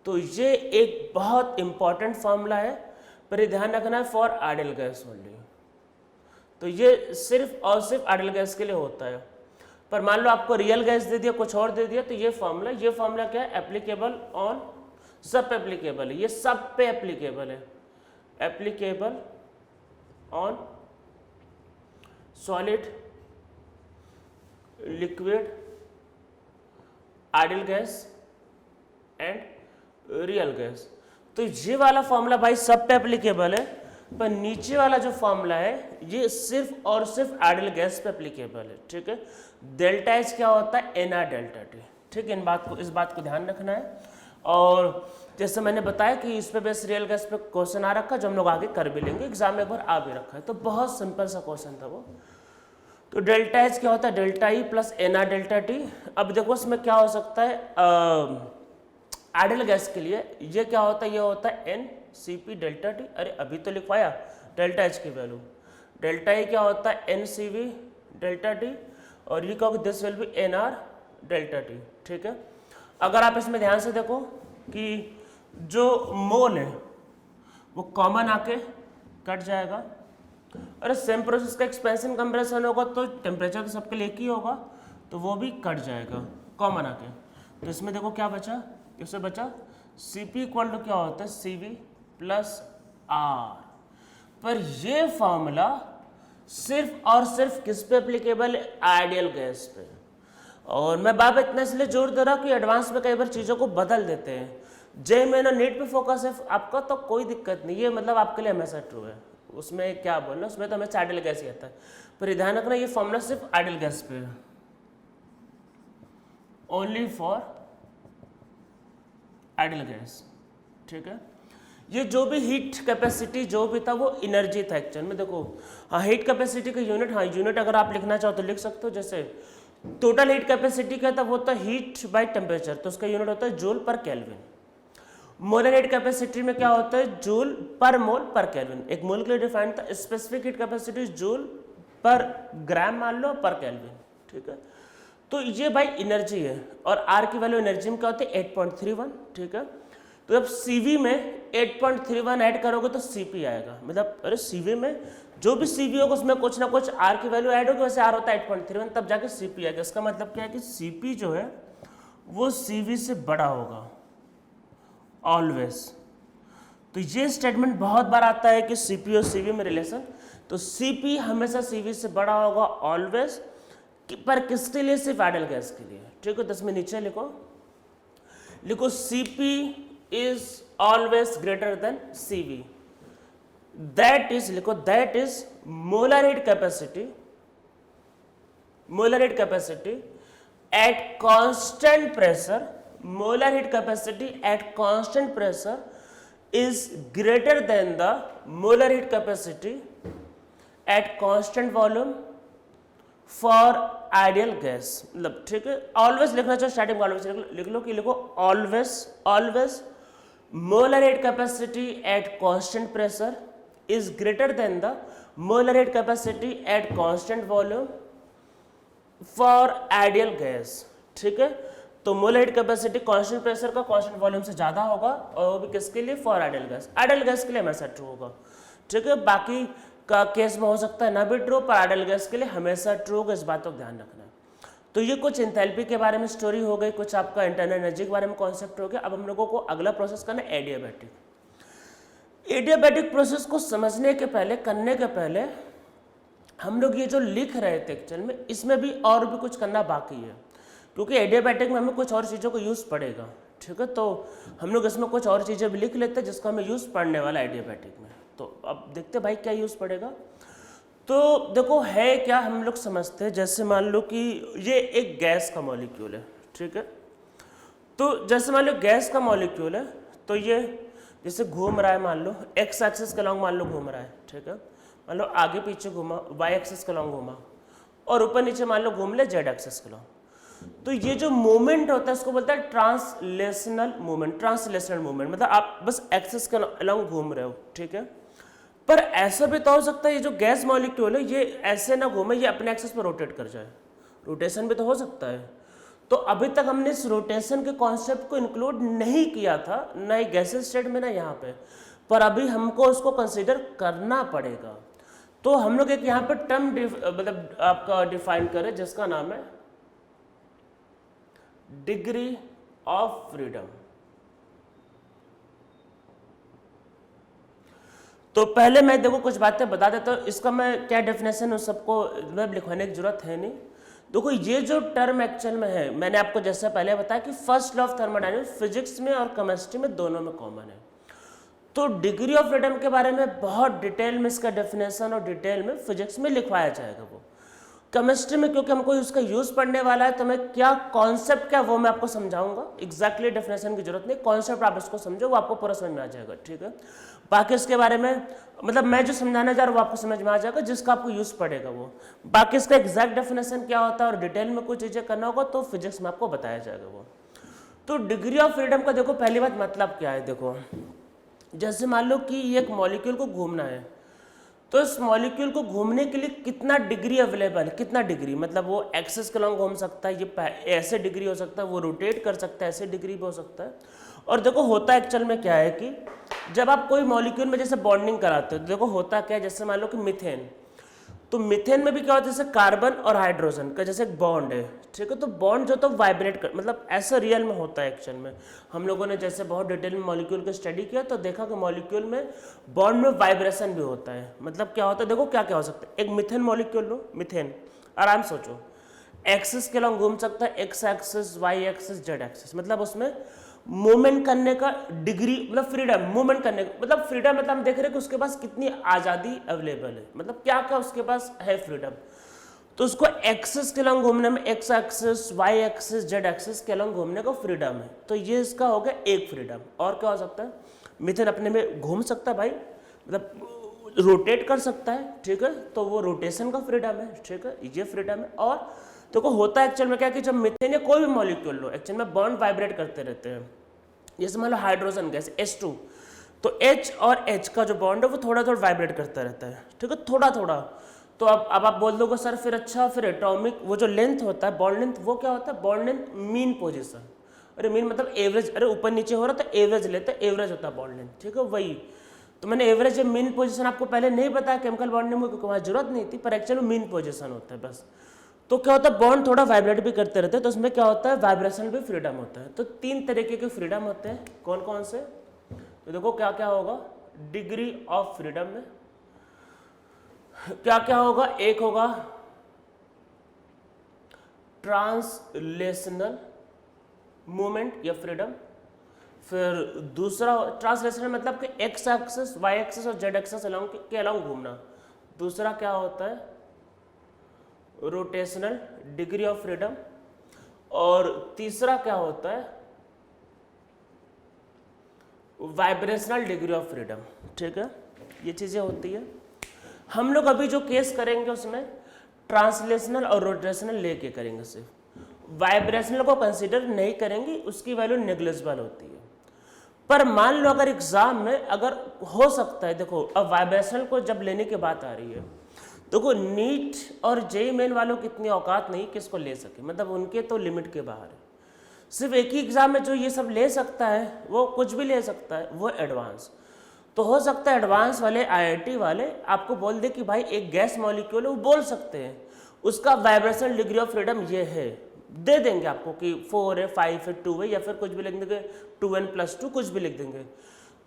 तो ये एक बहुत इंपॉर्टेंट फॉर्मूला है, पर ये ध्यान रखना है फॉर आइडियल गैस ओनली। तो ये सिर्फ और सिर्फ आइडियल गैस के लिए होता है। पर मान लो आपको रियल गैस दे दिया, कुछ और दे दिया, तो ये फॉर्मूला क्या है, एप्लीकेबल ऑन, सब पे एप्लीकेबल है, ये सब पे एप्लीकेबल है, applicable on solid liquid ideal gas and real gas. तो ये वाला फॉर्मूला भाई सब पे एप्लीकेबल है, पर नीचे वाला जो फॉर्मूला है ये सिर्फ और सिर्फ आइडियल गैस पे एप्लीकेबल है। ठीक है, डेल्टा एच क्या होता है, एन आर डेल्टा टी। ठीक है, इस बात को ध्यान रखना है। और जैसे मैंने बताया कि इस पे बेस रियल गैस पे क्वेश्चन आ रखा है, जो हम लोग आगे कर भी लेंगे, एग्जाम में एक बार आ भी रखा है, तो बहुत सिंपल सा क्वेश्चन था वो। तो डेल्टा एच क्या होता है, delta E plus N R delta T. अब देखो इसमें क्या हो सकता है, आइडियल गैस के लिए ये क्या होता है, ये होता है N C P delta T. अरे अभी तो लिखवाया डेल्टा एच की वैल्यू, डेल्टा ई क्या होता है, N C V delta T, और ये कहोगे this will be N R delta T. ठीक है, अगर आप इसमें ध्यान से देखो कि जो मोल है वो कॉमन आके कट जाएगा। अरे सेम प्रोसेस का एक्सपेंशन कंप्रेशन होगा तो टेम्परेचर तो सबके लिए एक ही होगा, तो वो भी कट जाएगा कॉमन आके। तो इसमें देखो क्या बचा, इससे बचा Cp इक्वल टू क्या होता है, Cv प्लस आर। पर ये फॉर्मूला सिर्फ और सिर्फ किस पे एप्लीकेबल है, आइडियल गैस पे। और मैं बाबा इतना इसलिए जोर दे रहा हूँ कि एडवांस में कई बार चीज़ों को बदल देते हैं। जे में ना नीट पे फोकस है आपका तो कोई दिक्कत नहीं, ये मतलब आपके लिए हमेशा ट्रू है, उसमें क्या बोलना, उसमें तो हमें आइडियल गैस ही आता है। पर ध्यान रखना ये फॉर्मूला सिर्फ आइडियल गैस पे है, ओनली फॉर आइडियल गैस, ठीक है। ये जो भी हीट कैपेसिटी जो भी था वो एनर्जी था एक्चुअल में। देखो हाँ हीट कैपेसिटी का यूनिट, हाँ यूनिट अगर आप लिखना चाहो तो लिख सकते हो, जैसे टोटल हीट कैपेसिटी क्या था वो था हीट बाय टेम्परेचर, तो उसका यूनिट होता है जूल पर केल्विन। मोलर हीट कैपेसिटी में क्या होता है जूल पर मोल पर केल्विन, एक मोल के लिए डिफाइंड था। स्पेसिफिक हीट कैपेसिटी जूल पर ग्राम मान लो पर केल्विन, ठीक है। तो ये भाई एनर्जी है, और आर की वैल्यू एनर्जी में क्या होती है 8.31, ठीक है। तो जब सीवी में 8.31 ऐड करोगे तो सीपी आएगा, मतलब अरे सीवी में जो भी सीवी होगा उसमें कुछ ना कुछ आर की वैल्यू ऐड होगी, वैसे आर होता है 8.31, तब जाके सीपी आएगा। इसका मतलब क्या है कि सीपी जो है वो सीवी से बड़ा होगा ऑलवेज। तो ये स्टेटमेंट बहुत बार आता है कि सीपी और सीवी में रिलेशन, तो सीपी हमेशा सीवी से बड़ा होगा ऑलवेज, पर किसके लिए, सिर्फ आइडियल गैस के लिए, ठीक है। 10 में नीचे लिखो, लिखो CP is always greater than CV, that is, लिखो that is molar heat capacity, molar heat capacity at constant pressure, molar heat capacity at constant pressure is greater than the molar heat capacity at constant volume for ideal gas, मतलब ठीक है। ऑलवेज लिखना चाहिए, स्टार्टिंग में ऑलवेज लिख लो कि लिखो always, always molar heat capacity at constant pressure is greater than the molar heat capacity at constant volume for ideal gas, ठीक है। तो molar heat capacity constant pressure का कांस्टेंट वॉल्यूम से ज्यादा होगा, और वो भी किसके लिए, for ideal gas, ideal gas के लिए हमेशा ट्रू होगा, ठीक है। बाकी का केस में हो सकता है ना भी ट्रू, पर आइडियल गैस के लिए हमेशा ट्रू होगा, इस बात को ध्यान रखना है। तो ये कुछ एंथैल्पी के बारे में स्टोरी हो गई, कुछ आपका इंटरनल एनर्जी के बारे में कॉन्सेप्ट हो गया। अब हम लोगों को अगला प्रोसेस करना है एडियाबैटिक। एडियाबैटिक प्रोसेस को समझने के पहले, करने के पहले हम लोग ये जो लिख रहे थे एक्चुअल में इसमें भी और भी कुछ करना बाकी है, क्योंकि एडियाबैटिक में हमें कुछ और चीज़ों को यूज़ पड़ेगा, ठीक है। तो हम लोग इसमें कुछ और चीज़ें भी लिख लेते हैं जिसका हमें यूज़ पड़ने वाला है एडियाबैटिक में। तो अब देखते भाई क्या यूज़ पड़ेगा। तो देखो है क्या, हम लोग समझते हैं, जैसे मान लो कि ये एक गैस का मॉलिक्यूल है, ठीक है। तो जैसे मान लो गैस का मॉलिक्यूल है, तो ये जैसे घूम रहा है, मान लो एक्स एक्सिस के लॉन्ग मान लो घूम रहा है, ठीक है। मान लो आगे पीछे घूमा, वाई एक्सिस के लॉन्ग घूमा, और ऊपर नीचे मान लो घूम ले जेड एक्सिस के लॉन्ग। तो ये जो मूवमेंट होता है उसको बोलता है ट्रांसलेशनल मूवमेंट। ट्रांसलेशनल मूवमेंट मतलब आप बस एक्सिस के अलोंग घूम रहे हो, ठीक है। पर ऐसा भी तो हो सकता है ये जो गैस मॉलिक्यूल है ये ऐसे ना घूमे, ये अपने एक्सिस पर रोटेट कर जाए, रोटेशन भी तो हो सकता है। तो अभी तक हमने इस रोटेशन के कॉन्सेप्ट को इंक्लूड नहीं किया था, ना ही गैसेस स्टेट में ना यहाँ पे, पर अभी हमको उसको कंसिडर करना पड़ेगा। तो हम लोग एक यहाँ पे टर्म मतलब आपका डिफाइन करें जिसका नाम है डिग्री ऑफ फ्रीडम। तो पहले मैं देखो कुछ बातें बता देता हूँ, इसका मैं क्या डेफिनेशन उस सबको मतलब लिखवाने की जरूरत है नहीं। देखो ये जो टर्म एक्चुअल में है, मैंने आपको जैसे पहले बताया कि first law of thermodynamics physics में और केमिस्ट्री में दोनों में कॉमन है। तो डिग्री ऑफ फ्रीडम के बारे में बहुत डिटेल में इसका डेफिनेशन और डिटेल में फिजिक्स में लिखवाया जाएगा। वो केमिस्ट्री में क्योंकि हमको उसका यूज पढ़ने वाला है, तो मैं क्या कॉन्सेप्ट क्या वो मैं आपको समझाऊंगा। एग्जैक्टली डेफिनेशन की जरूरत नहीं, कॉन्सेप्ट आप इसको समझो, वो आपको पूरा समझ में आ जाएगा, ठीक है। बाकी इसके बारे में मतलब मैं जो समझाने जा रहा हूँ वो आपको समझ में आ जाएगा, जिसका आपको यूज पड़ेगा वो। बाकी इसका एग्जैक्ट डेफिनेशन क्या होता है और डिटेल में कुछ चीजें करना होगा तो फिजिक्स में आपको बताया जाएगा वो। तो डिग्री ऑफ फ्रीडम का देखो पहली बात मतलब क्या है। देखो जैसे मान लो कि एक मॉलिक्यूल को घूमना है, तो इस मॉलिक्यूल को घूमने के लिए कितना डिग्री अवेलेबल है, कितना डिग्री मतलब वो एक्सिस के लॉन्ग घूम सकता है, ये ऐसे डिग्री हो सकता है, वो रोटेट कर सकता है, ऐसे डिग्री भी हो सकता है। और देखो होता एक्चुअल में क्या है कि जब आप कोई मॉलिक्यूल में जैसे बॉन्डिंग कराते हो तो देखो होता क्या है, जैसे मान लो कि मीथेन, तो मीथेन में भी क्या होता है जैसे कार्बन और हाइड्रोजन का जैसे एक बॉन्ड है, ठीक है। तो बॉन्ड जो तो वाइब्रेट कर मतलब ऐसा रियल में होता है एक्चुअल में। हम लोगों ने जैसे बहुत डिटेल में मॉलिक्यूल को स्टडी किया तो देखा कि मॉलिक्यूल में बॉन्ड में वाइब्रेशन भी होता है। मतलब क्या होता है, देखो क्या क्या हो सकता है। एक मीथेन मॉलिक्यूल लो, मीथेन, आराम सोचो, एक्सिस के अलॉन्ग घूम सकता है, X axis, Y axis, Z axis, मतलब उसमें मूवमेंट करने का डिग्री, मतलब फ्रीडम, मूवमेंट करने का मतलब फ्रीडम, मतलब हम देख रहे हैं कि उसके पास कितनी आज़ादी अवेलेबल है, मतलब क्या क्या उसके पास है फ्रीडम। तो उसको एक्सिस के अलॉन्ग घूमने में, X axis, Y axis, Z axis के अलॉन्ग घूमने का फ्रीडम है। तो ये इसका हो गया एक फ्रीडम। और क्या हो सकता है, मीथेन अपने में घूम सकता है भाई, मतलब रोटेट कर सकता है, ठीक है, तो वो रोटेशन का फ्रीडम है, ठीक है, ये फ्रीडम है। और देखो होता है एक्चुअल में क्या कि जब मीथेन या कोई भी मॉलिक्यूल लो, एक्चुअल में बॉन्ड वाइब्रेट करते रहते हैं। जैसे मान लो हाइड्रोजन गैस H2, तो H और H का जो बॉन्ड है वो थोड़ा थोड़ा वाइब्रेट करता रहता है, ठीक है, थोड़ा थोड़ा। तो अब आप बोल दोगे सर फिर अच्छा, फिर एटॉमिक वो जो लेंथ होता है, बॉन्ड लेंथ, वो क्या होता है, बॉन्ड लेंथ मीन पोजीशन। अरे मीन मतलब एवरेज, अरे ऊपर नीचे हो रहा तो एवरेज लेते हैं, एवरेज होता है बॉन्ड लेंथ, ठीक है, वही। तो मैंने एवरेज या मीन पोजीशन आपको पहले नहीं बताया केमिकल बॉन्डिंग में, क्योंकि वहाँ जरूरत नहीं थी, पर एक्चुअली मीन पोजीशन होता है बस। तो क्या होता है, बॉन्ड थोड़ा वाइब्रेट भी करते रहते हैं, तो उसमें क्या होता है, वाइब्रेशन भी फ्रीडम होता है। तो 3 तरीके के फ्रीडम होते हैं, कौन कौन से, तो देखो क्या क्या होगा डिग्री ऑफ फ्रीडम में, क्या क्या होगा, एक होगा ट्रांसलेशनल मूवमेंट या फ्रीडम, फिर दूसरा ट्रांसलेशनल मतलब कि एक्स एक्सिस, वाई एक्सिस और जेड एक्सिस के अलॉन्ग घूमना। दूसरा क्या होता है, रोटेशनल डिग्री ऑफ फ्रीडम। और तीसरा क्या होता है, वाइब्रेशनल डिग्री ऑफ फ्रीडम, ठीक है, ये चीजें होती है। हम लोग अभी जो केस करेंगे उसमें ट्रांसलेशनल और रोटेशनल लेके करेंगे, सिर्फ वाइब्रेशनल को कंसीडर नहीं करेंगे, उसकी वैल्यू नेग्लिजिबल होती है। पर मान लो अगर एग्जाम में अगर हो सकता है, देखो अब वाइब्रेशनल को जब लेने की बात आ रही है, देखो नीट और जेईई मेन वालों की इतनी औकात नहीं किसको ले सके, मतलब उनके तो लिमिट के बाहर है। सिर्फ एक ही एग्जाम में जो ये सब ले सकता है, वो कुछ भी ले सकता है, वो एडवांस। तो हो सकता है एडवांस वाले आईआईटी वाले आपको बोल दे कि भाई एक गैस मॉलिक्यूल है, वो बोल सकते हैं उसका वाइब्रेशनल डिग्री ऑफ फ्रीडम ये है, दे देंगे आपको कि 4 है, 5 है, 2 है, या फिर कुछ भी लिख देंगे 2n+2, कुछ भी लिख देंगे।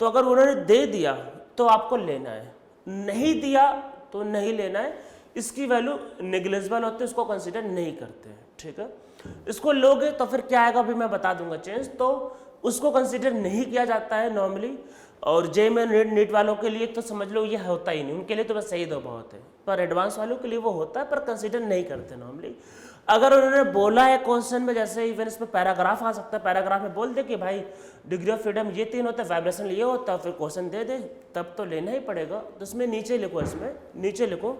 तो अगर उन्होंने दे दिया तो आपको लेना है, नहीं दिया तो नहीं लेना है, इसकी वैल्यू नेग्लिजिबल होती है, उसको कंसीडर नहीं करते हैं, ठीक है। इसको लोगे तो फिर क्या आएगा अभी मैं बता दूंगा चेंज, तो उसको कंसीडर नहीं किया जाता है नॉर्मली। और जेईई में नीट वालों के लिए तो समझ लो ये होता ही नहीं, उनके लिए तो बस सही दो बहुत है, पर एडवांस वालों के लिए वो होता है, पर कंसीडर नहीं करते नॉर्मली। अगर उन्होंने बोला है क्वेश्चन में, जैसे इवन इसमें पैराग्राफ आ सकता है, पैराग्राफ में बोल दे कि भाई डिग्री ऑफ फ्रीडम ये 3 होता है, वाइब्रेशन ये होता है, फिर क्वेश्चन दे दे, तब तो लेना ही पड़ेगा। तो इसमें नीचे लिखो, इसमें नीचे लिखो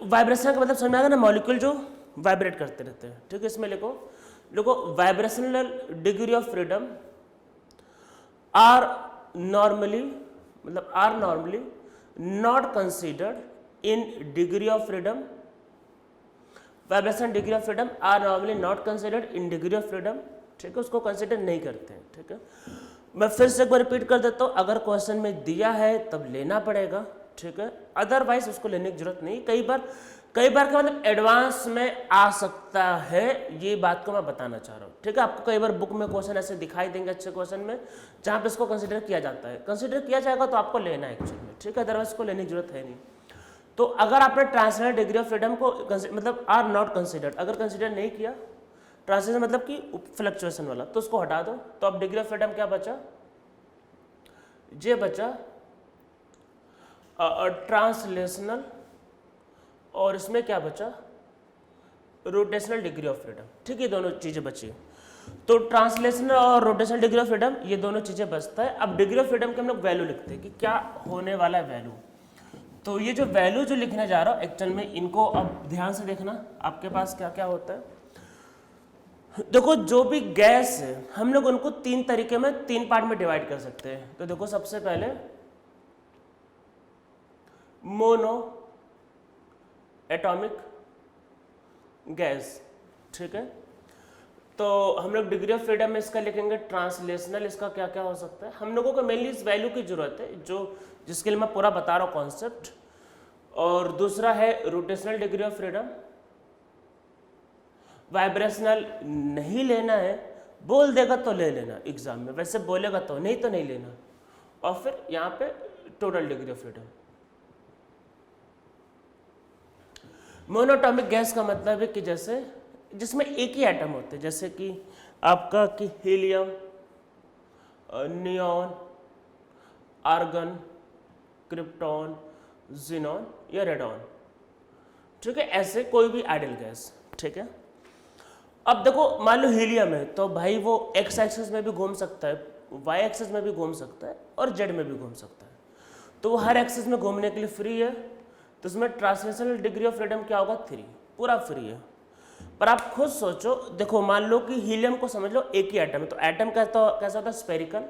वाइब्रेशन का मतलब समझ में आ गया ना, मॉलिक्यूल जो वाइब्रेट करते रहते हैं, ठीक है। इसमें लिखो vibrational degree of freedom are normally not considered in degree of freedom, vibration degree of freedom are normally not considered in degree of freedom, ठीक है, उसको कंसीडर नहीं करते हैं, ठीक है। मैं फिर से एक बार रिपीट कर देता हूँ, अगर क्वेश्चन में दिया है तब लेना पड़ेगा, ठीक है, अदरवाइज उसको लेने की जरूरत नहीं। कई बार का मतलब एडवांस में आ सकता है, ये बात को मैं बताना चाह रहा हूँ, ठीक है। आपको कई बार बुक में क्वेश्चन ऐसे दिखाई देंगे अच्छे क्वेश्चन में, जहाँ पे इसको कंसीडर किया जाता है, कंसीडर किया जाएगा तो आपको लेना है एक्चुअली में, ठीक है, अदरवाइज इसको लेने की जरूरत है नहीं। तो अगर आपने ट्रांसलेशनल डिग्री ऑफ फ्रीडम को मतलब आर नॉट कंसीडर्ड, अगर कंसीडर नहीं किया, ट्रांसलेशन मतलब कि फ्लक्चुएशन वाला, तो उसको हटा दो, तो अब डिग्री ऑफ फ्रीडम क्या बचा, ये बचा ट्रांसलेशनल, और इसमें क्या बचा, रोटेशनल डिग्री ऑफ फ्रीडम, ठीक है, दोनों चीजें बची। तो ट्रांसलेशनल और रोटेशनल डिग्री ऑफ फ्रीडम, ये दोनों चीजें बचता है। अब डिग्री ऑफ फ्रीडम के हम लोग वैल्यू लिखते हैं कि क्या होने वाला है वैल्यू। तो ये जो वैल्यू जो लिखने जा रहा हूं एक्चुअल में, इनको अब ध्यान से देखना आपके पास क्या क्या होता है। देखो जो भी गैस है हम लोग उनको 3 तरीके में 3 पार्ट में डिवाइड कर सकते हैं। तो देखो सबसे पहले मोनो एटॉमिक गैस, ठीक है। तो हम लोग डिग्री ऑफ फ्रीडम में इसका लिखेंगे ट्रांसलेशनल, इसका क्या क्या हो सकता है। हम लोगों को मेनली इस वैल्यू की जरूरत है जो जिसके लिए मैं पूरा बता रहा हूँ कॉन्सेप्ट। और दूसरा है rotational degree of freedom, vibrational नहीं लेना है, बोल देगा तो ले लेना एग्जाम में, वैसे बोलेगा तो नहीं लेना। और फिर यहाँ पे total degree of freedom. Monoatomic gas का मतलब है कि जैसे जिसमें एक ही एटम होते हैं, जैसे कि आपका कि helium, neon, argon, krypton, xenon या रेडॉन, ठीक है, ऐसे कोई भी आइडियल गैस, ठीक है। अब देखो मान लो हीलियम है तो भाई वो एक्स एक्सिस में भी घूम सकता है, वाई एक्सिस में भी घूम सकता है और जेड में भी घूम सकता है, तो वो हर एक्सिस में घूमने के लिए फ्री है, तो उसमें ट्रांसलेशनल डिग्री ऑफ फ्रीडम क्या होगा 3, पूरा फ्री है। पर आप खुद सोचो, देखो मान लो कि हीलियम को समझ लो एक ही एटम है, तो एटम कैसा होता है स्पेरिकल,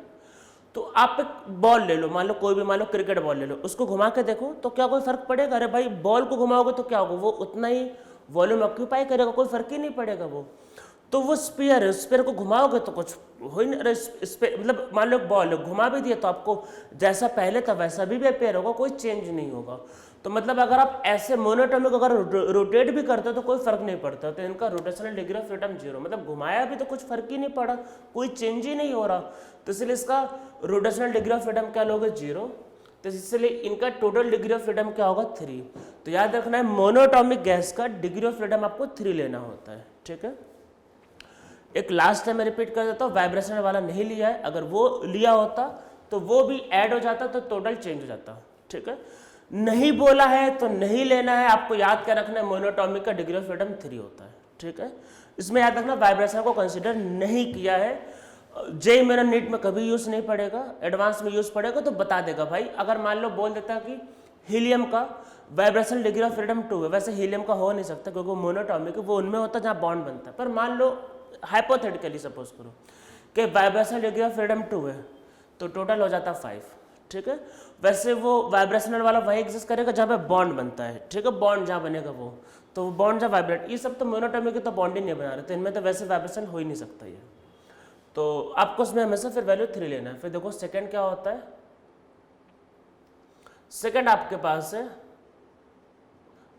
तो आप एक बॉल ले लो, मान लो कोई भी, मान लो क्रिकेट बॉल ले लो, उसको घुमा के देखो तो क्या कोई फर्क पड़ेगा? अरे भाई बॉल को घुमाओगे तो क्या होगा, वो उतना ही वॉल्यूम ऑक्यूपाई करेगा, कोई फर्क ही नहीं पड़ेगा वो। तो वो स्पीयर है, स्पीयर को घुमाओगे तो कुछ हो ही नहीं, मतलब मान लो बॉल घुमा भी दिया तो आपको जैसा पहले था वैसा भी अपेयर होगा, कोई चेंज नहीं होगा। तो मतलब अगर आप ऐसे मोनोटॉमिक अगर रोटेट भी करते हो तो कोई फर्क नहीं पड़ता, तो इनका रोटेशनल डिग्री ऑफ फ्रीडम 0, मतलब घुमाया भी तो कुछ फर्क ही नहीं पड़ा, कोई चेंज ही नहीं हो रहा, तो इसलिए इसका रोटेशनल डिग्री ऑफ फ्रीडम क्या लोगे 0, तो इसलिए इनका टोटल डिग्री ऑफ फ्रीडम क्या होगा 3। तो याद रखना है मोनोटॉमिक गैस का डिग्री ऑफ फ्रीडम आपको 3 लेना होता है, ठीक है। एक लास्ट टाइम मैं रिपीट कर देता हूँ, वाइब्रेशन वाला नहीं लिया है, अगर वो लिया होता तो वो भी ऐड हो जाता तो टोटल चेंज हो जाता, ठीक है। नहीं बोला है तो नहीं लेना है, आपको याद क्या रखना है, मोनोटॉमिक का डिग्री ऑफ फ्रीडम 3 होता है, ठीक है। इसमें याद रखना वाइब्रेशन को कंसिडर नहीं किया है, जे मेरा नीट में कभी यूज नहीं पड़ेगा, एडवांस में यूज पड़ेगा तो बता देगा भाई। अगर मान लो बोल देता कि हीलियम का वाइब्रेशनल डिग्री ऑफ फ्रीडम 2 है, वैसे हीलियम का हो नहीं सकता क्योंकि वो मोनोटॉमिक है, वो उनमें होता है जहाँ बॉन्ड बनता है। पर मान लो हाइपोथेटिकली सपोज करो कि वाइब्रेशनल डिग्री ऑफ फ्रीडम 2 है, तो टोटल हो जाता 5, ठीक है। वैसे वो वाइब्रेशनल वाला वही एग्जिस्ट करेगा जहाँ पे बॉन्ड बनता है, ठीक है, बॉन्ड जहाँ बनेगा वो, तो वो बॉन्ड जहाँ वाइब्रेट, ये सब तो मोनोटॉमिक है तो बॉन्ड ही नहीं बना रहे, तो इनमें तो वैसे वाइब्रेशन हो ही नहीं सकता ये। तो आपको उसमें हमेशा फिर वैल्यू 3 लेना है। फिर देखो सेकंड क्या होता है, सेकंड आपके पास है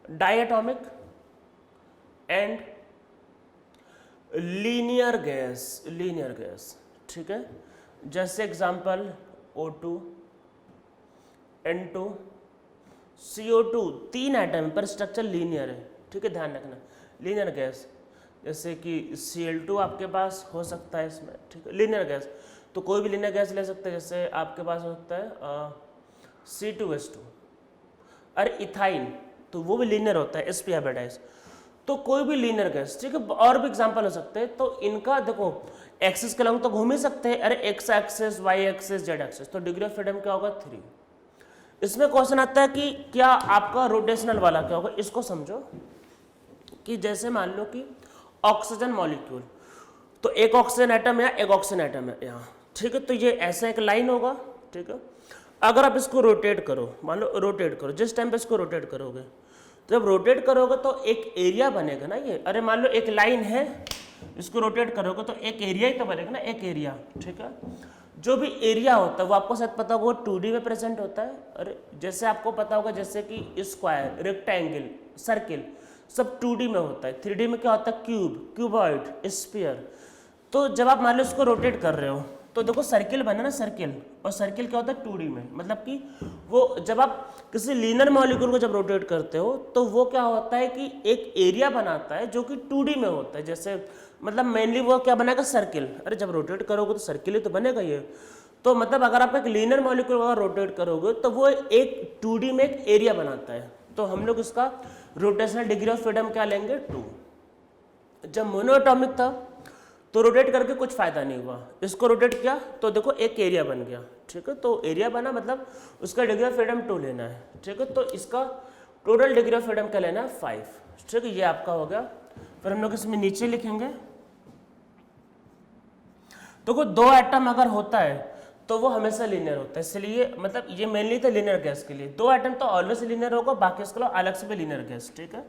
डायटोमिक एंड लीनियर गैस, ठीक है। जैसे example O2, N2, CO2, 3 atom पर स्ट्रक्चर लीनियर है, ठीक है, ध्यान रखना लीनियर गैस। जैसे कि Cl2 आपके पास हो सकता है इसमें, ठीक है, लीनियर गैस, तो कोई भी लीनियर गैस ले सकते हैं। जैसे आपके पास हो सकता है C2H2, अरे इथाइन, तो वो भी लीनियर होता है, sp हाइब्रिडाइज, तो कोई भी लीनियर गैस, ठीक है। और भी एग्जांपल हो सकते हैं, तो इनका देखो एक्सिस के अलॉन्ग तो घूम ही सकते हैं, अरे x axis, Y axis, Z axis, तो डिग्री ऑफ फ्रीडम क्या होगा 3। इसमें क्वेश्चन आता है कि क्या आपका रोटेशनल वाला क्या होगा, इसको समझो कि जैसे मान लो कि ऑक्सीजन मॉलिक्यूल, तो एक ऑक्सीजन एटम है, एक ऑक्सीजन एटम है यहाँ, ठीक है, तो ये ऐसा एक लाइन होगा, ठीक है। अगर आप इसको रोटेट करो, मान लो रोटेट करो, जिस टाइम पे इसको रोटेट करोगे, तो जब रोटेट करोगे तो एक एरिया बनेगा ना ये, अरे मान लो एक लाइन है, इसको रोटेट करोगे तो एक एरिया ही तो बनेगा ना, एक एरिया, ठीक है। जो भी एरिया होता है वो आपको शायद पता होगा 2D में प्रेजेंट होता है, अरे जैसे आपको पता होगा जैसे कि स्क्वायर, रेक्टेंगल, सर्किल, सब 2D में होता है। 3D में क्या होता है, क्यूब, क्यूबॉइड, स्फीयर। तो जब आप मान लो इसको रोटेट कर रहे हो तो देखो सर्किल बना ना, सर्किल, और सर्किल क्या होता है 2D में, मतलब कि वो जब आप किसी लीनियर मॉलिक्यूल को जब रोटेट करते हो तो वो क्या होता है कि एक एरिया बनाता है जो कि 2D में होता है। जैसे मतलब मेनली वो क्या बनाएगा, सर्किल, अरे जब रोटेट करोगे तो सर्किल ही तो बनेगा ये। तो मतलब अगर आप एक लीनियर मॉलिक्यूल को रोटेट करोगे तो वो एक 2D में एक एरिया बनाता है, तो हम लोग इसका रोटेशनल डिग्री ऑफ फ्रीडम क्या लेंगे 2। जब मोनोएटॉमिक था तो रोटेट करके कुछ फायदा नहीं हुआ, इसको रोटेट किया तो देखो एक एरिया बन गया, ठीक है, तो एरिया बना मतलब उसका डिग्री ऑफ फ्रीडम 2 लेना है, ठीक है। तो इसका टोटल डिग्री ऑफ फ्रीडम क्या लेना है 5, ठीक है, ये आपका हो गया। फिर हम लोग इसमें नीचे लिखेंगे, तो कोई 2 एटम अगर होता है तो वो हमेशा लीनियर होता है, इसलिए मतलब ये मेनली था लीनियर गैस के लिए, 2 एटम तो ऑलवेज लीनियर होगा, बाकी इसके अलावा अलग से भी लीनियर गैस, ठीक है,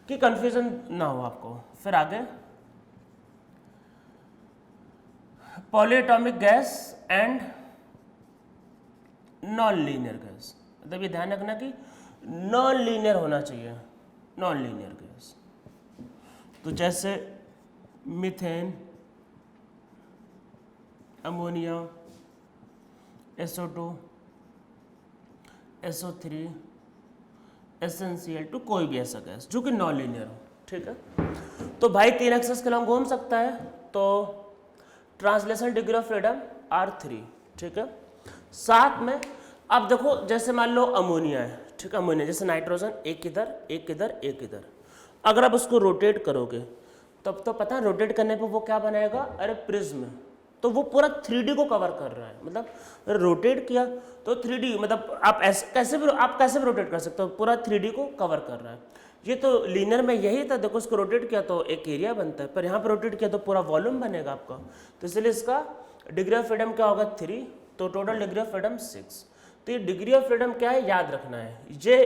कि कंफ्यूजन ना हो आपको। फिर आगे polyatomic gas and non linear gas, मतलब ये ध्यान रखना कि नॉन लीनियर होना चाहिए, नॉन लीनियर गैस। तो जैसे methane, ammonia, SO2, SO3, SnCl2 कोई भी ऐसा गैस जो कि नॉन लीनियर हो, ठीक है। तो भाई 3 एक्सेस के लॉन्ग घूम सकता है, तो translation degree of freedom R3, ठीक है। साथ में अब देखो जैसे मान लो अमोनिया है, ठीक है, अमोनिया जैसे नाइट्रोजन, एक इधर एक इधर एक इधर, अगर आप उसको रोटेट करोगे तब तो पता है रोटेट करने पे वो क्या बनाएगा, अरे प्रिज्म, तो वो पूरा 3D को कवर कर रहा है, मतलब रोटेट किया तो 3D, मतलब आप कैसे भी रोटेट कर सकते हो, पूरा 3D को कवर कर रहा है। ये तो लीनियर में यही था, देखो इसको रोटेट किया तो एक एरिया बनता है, पर यहाँ पर रोटेट किया तो पूरा वॉल्यूम बनेगा आपका, तो इसलिए इसका डिग्री ऑफ फ्रीडम क्या होगा 3, तो टोटल डिग्री ऑफ फ्रीडम 6। तो ये डिग्री ऑफ फ्रीडम क्या है, याद रखना है, ये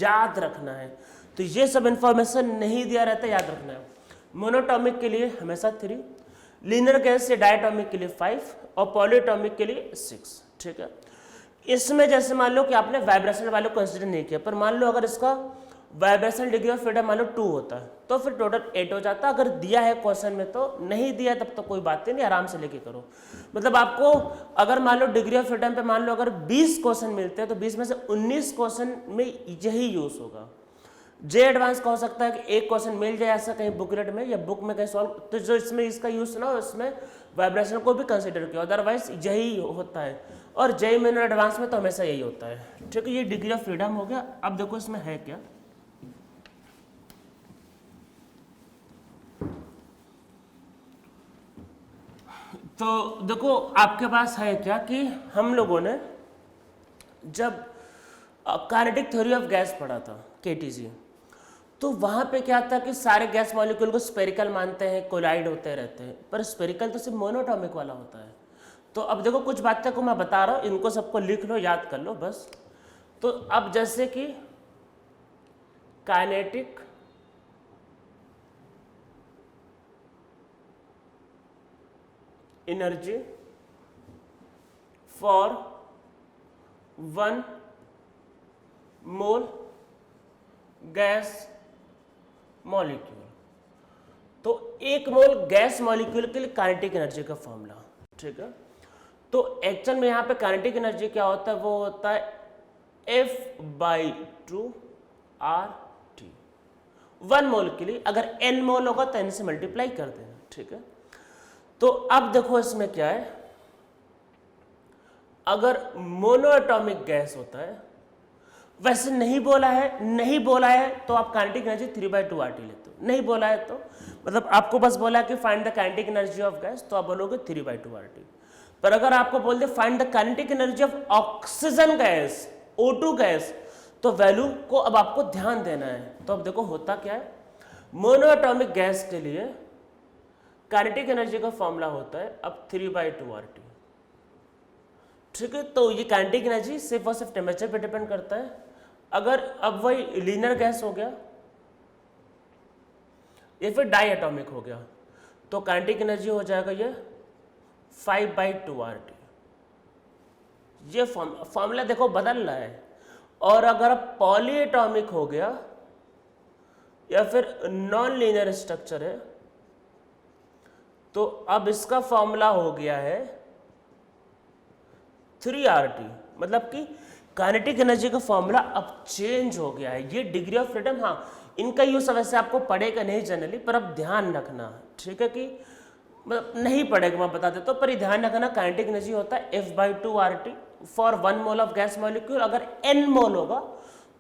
याद रखना है, तो ये सब इंफॉर्मेशन नहीं दिया रहता, याद रखना है। मोनोटॉमिक के लिए हमेशा 3, लीनियर गैस से डायटॉमिक के लिए 5 और पॉलीटॉमिक के लिए 6, ठीक है। इसमें जैसे मान लो कि आपने वाइब्रेशन वाले को कंसिडर नहीं किया, पर मान लो अगर इसका वाइब्रेशन डिग्री ऑफ फ्रीडम मान लो 2 होता है तो फिर टोटल 8 हो जाता। अगर दिया है क्वेश्चन में तो, नहीं दिया है तब तो कोई बात नहीं, आराम से लेके करो। मतलब आपको अगर मान लो डिग्री ऑफ फ्रीडम पे मान लो अगर 20 क्वेश्चन मिलते हैं तो 20 में से 19 क्वेश्चन में यही यूज होगा। जे एडवांस का हो सकता है कि एक क्वेश्चन मिल जाए ऐसा कहीं बुकलेट में या बुक में कहीं सॉल्व, तो जो इसमें इसका यूज ना हो इसमें वाइब्रेशन को भी कंसिडर किया, अदरवाइज यही होता है। और जे मेन एडवांस में तो हमेशा यही होता है, ठीक है। ये डिग्री ऑफ फ्रीडम हो गया। अब देखो इसमें है क्या, तो देखो आपके पास है क्या कि हम लोगों ने जब काइनेटिक थ्योरी ऑफ गैस पढ़ा था KTG, तो वहां पे क्या था कि सारे गैस मॉलिक्यूल को स्पेरिकल मानते हैं, कोलाइड होते रहते हैं, पर स्पेरिकल तो सिर्फ मोनोटॉमिक वाला होता है। तो अब देखो कुछ बातें को मैं बता रहा हूं, इनको सबको लिख लो, याद कर लो बस। तो अब जैसे कि kinetic energy for 1 mole gas molecule, तो 1 मोल गैस मॉलिक्यूल के लिए काइनेटिक एनर्जी का फॉर्मूला, ठीक है। तो एक्चुअल में यहाँ पे काइनेटिक एनर्जी क्या होता है, वो होता है F/2 RT 1 मोल के लिए। अगर n मोल होगा तो n से मल्टीप्लाई कर देना, ठीक है। तो अब देखो इसमें क्या है, अगर मोनोएटॉमिक गैस होता है, वैसे नहीं बोला है तो आप काइनेटिक एनर्जी 3/2 RT लेते हो, नहीं बोला है तो मतलब आपको बस बोला है कि find the kinetic energy of gas, तो आप बोलोगे 3/2 RT। पर अगर आपको बोल they find the kinetic energy of oxygen gas, O2 gas, तो वैल्यू को अब आपको ध्यान देना है। तो अब देखो होता क्या है, मोनोएटॉमिक गैस के लिए काइनेटिक एनर्जी का फॉर्मूला होता है अब 3/2 RT, ठीक है। तो ये काइनेटिक एनर्जी सिर्फ और सिर्फ टेम्परेचर पे डिपेंड करता है। अगर अब वही लीनियर गैस हो गया या फिर डाई एटॉमिक हो गया तो काइनेटिक एनर्जी हो जाएगा ये 5/2 RT। ये फॉर्मूला देखो बदल रहा है। और अगर पॉली एटॉमिक हो गया या फिर नॉन लीनियर स्ट्रक्चर है तो अब इसका फॉर्मूला हो गया है 3 RT। मतलब कि काइनेटिक एनर्जी का फॉर्मूला अब चेंज हो गया है। ये डिग्री ऑफ फ्रीडम, हाँ इनका यूज वैसे आपको पढ़ेगा नहीं जनरली, पर अब ध्यान रखना, ठीक है, कि मतलब नहीं पढ़ेगा मैं बता देता हूँ, पर ये ध्यान रखना काइनेटिक एनर्जी होता है F/2 RT for 1 mole of gas molecule. अगर n मोल होगा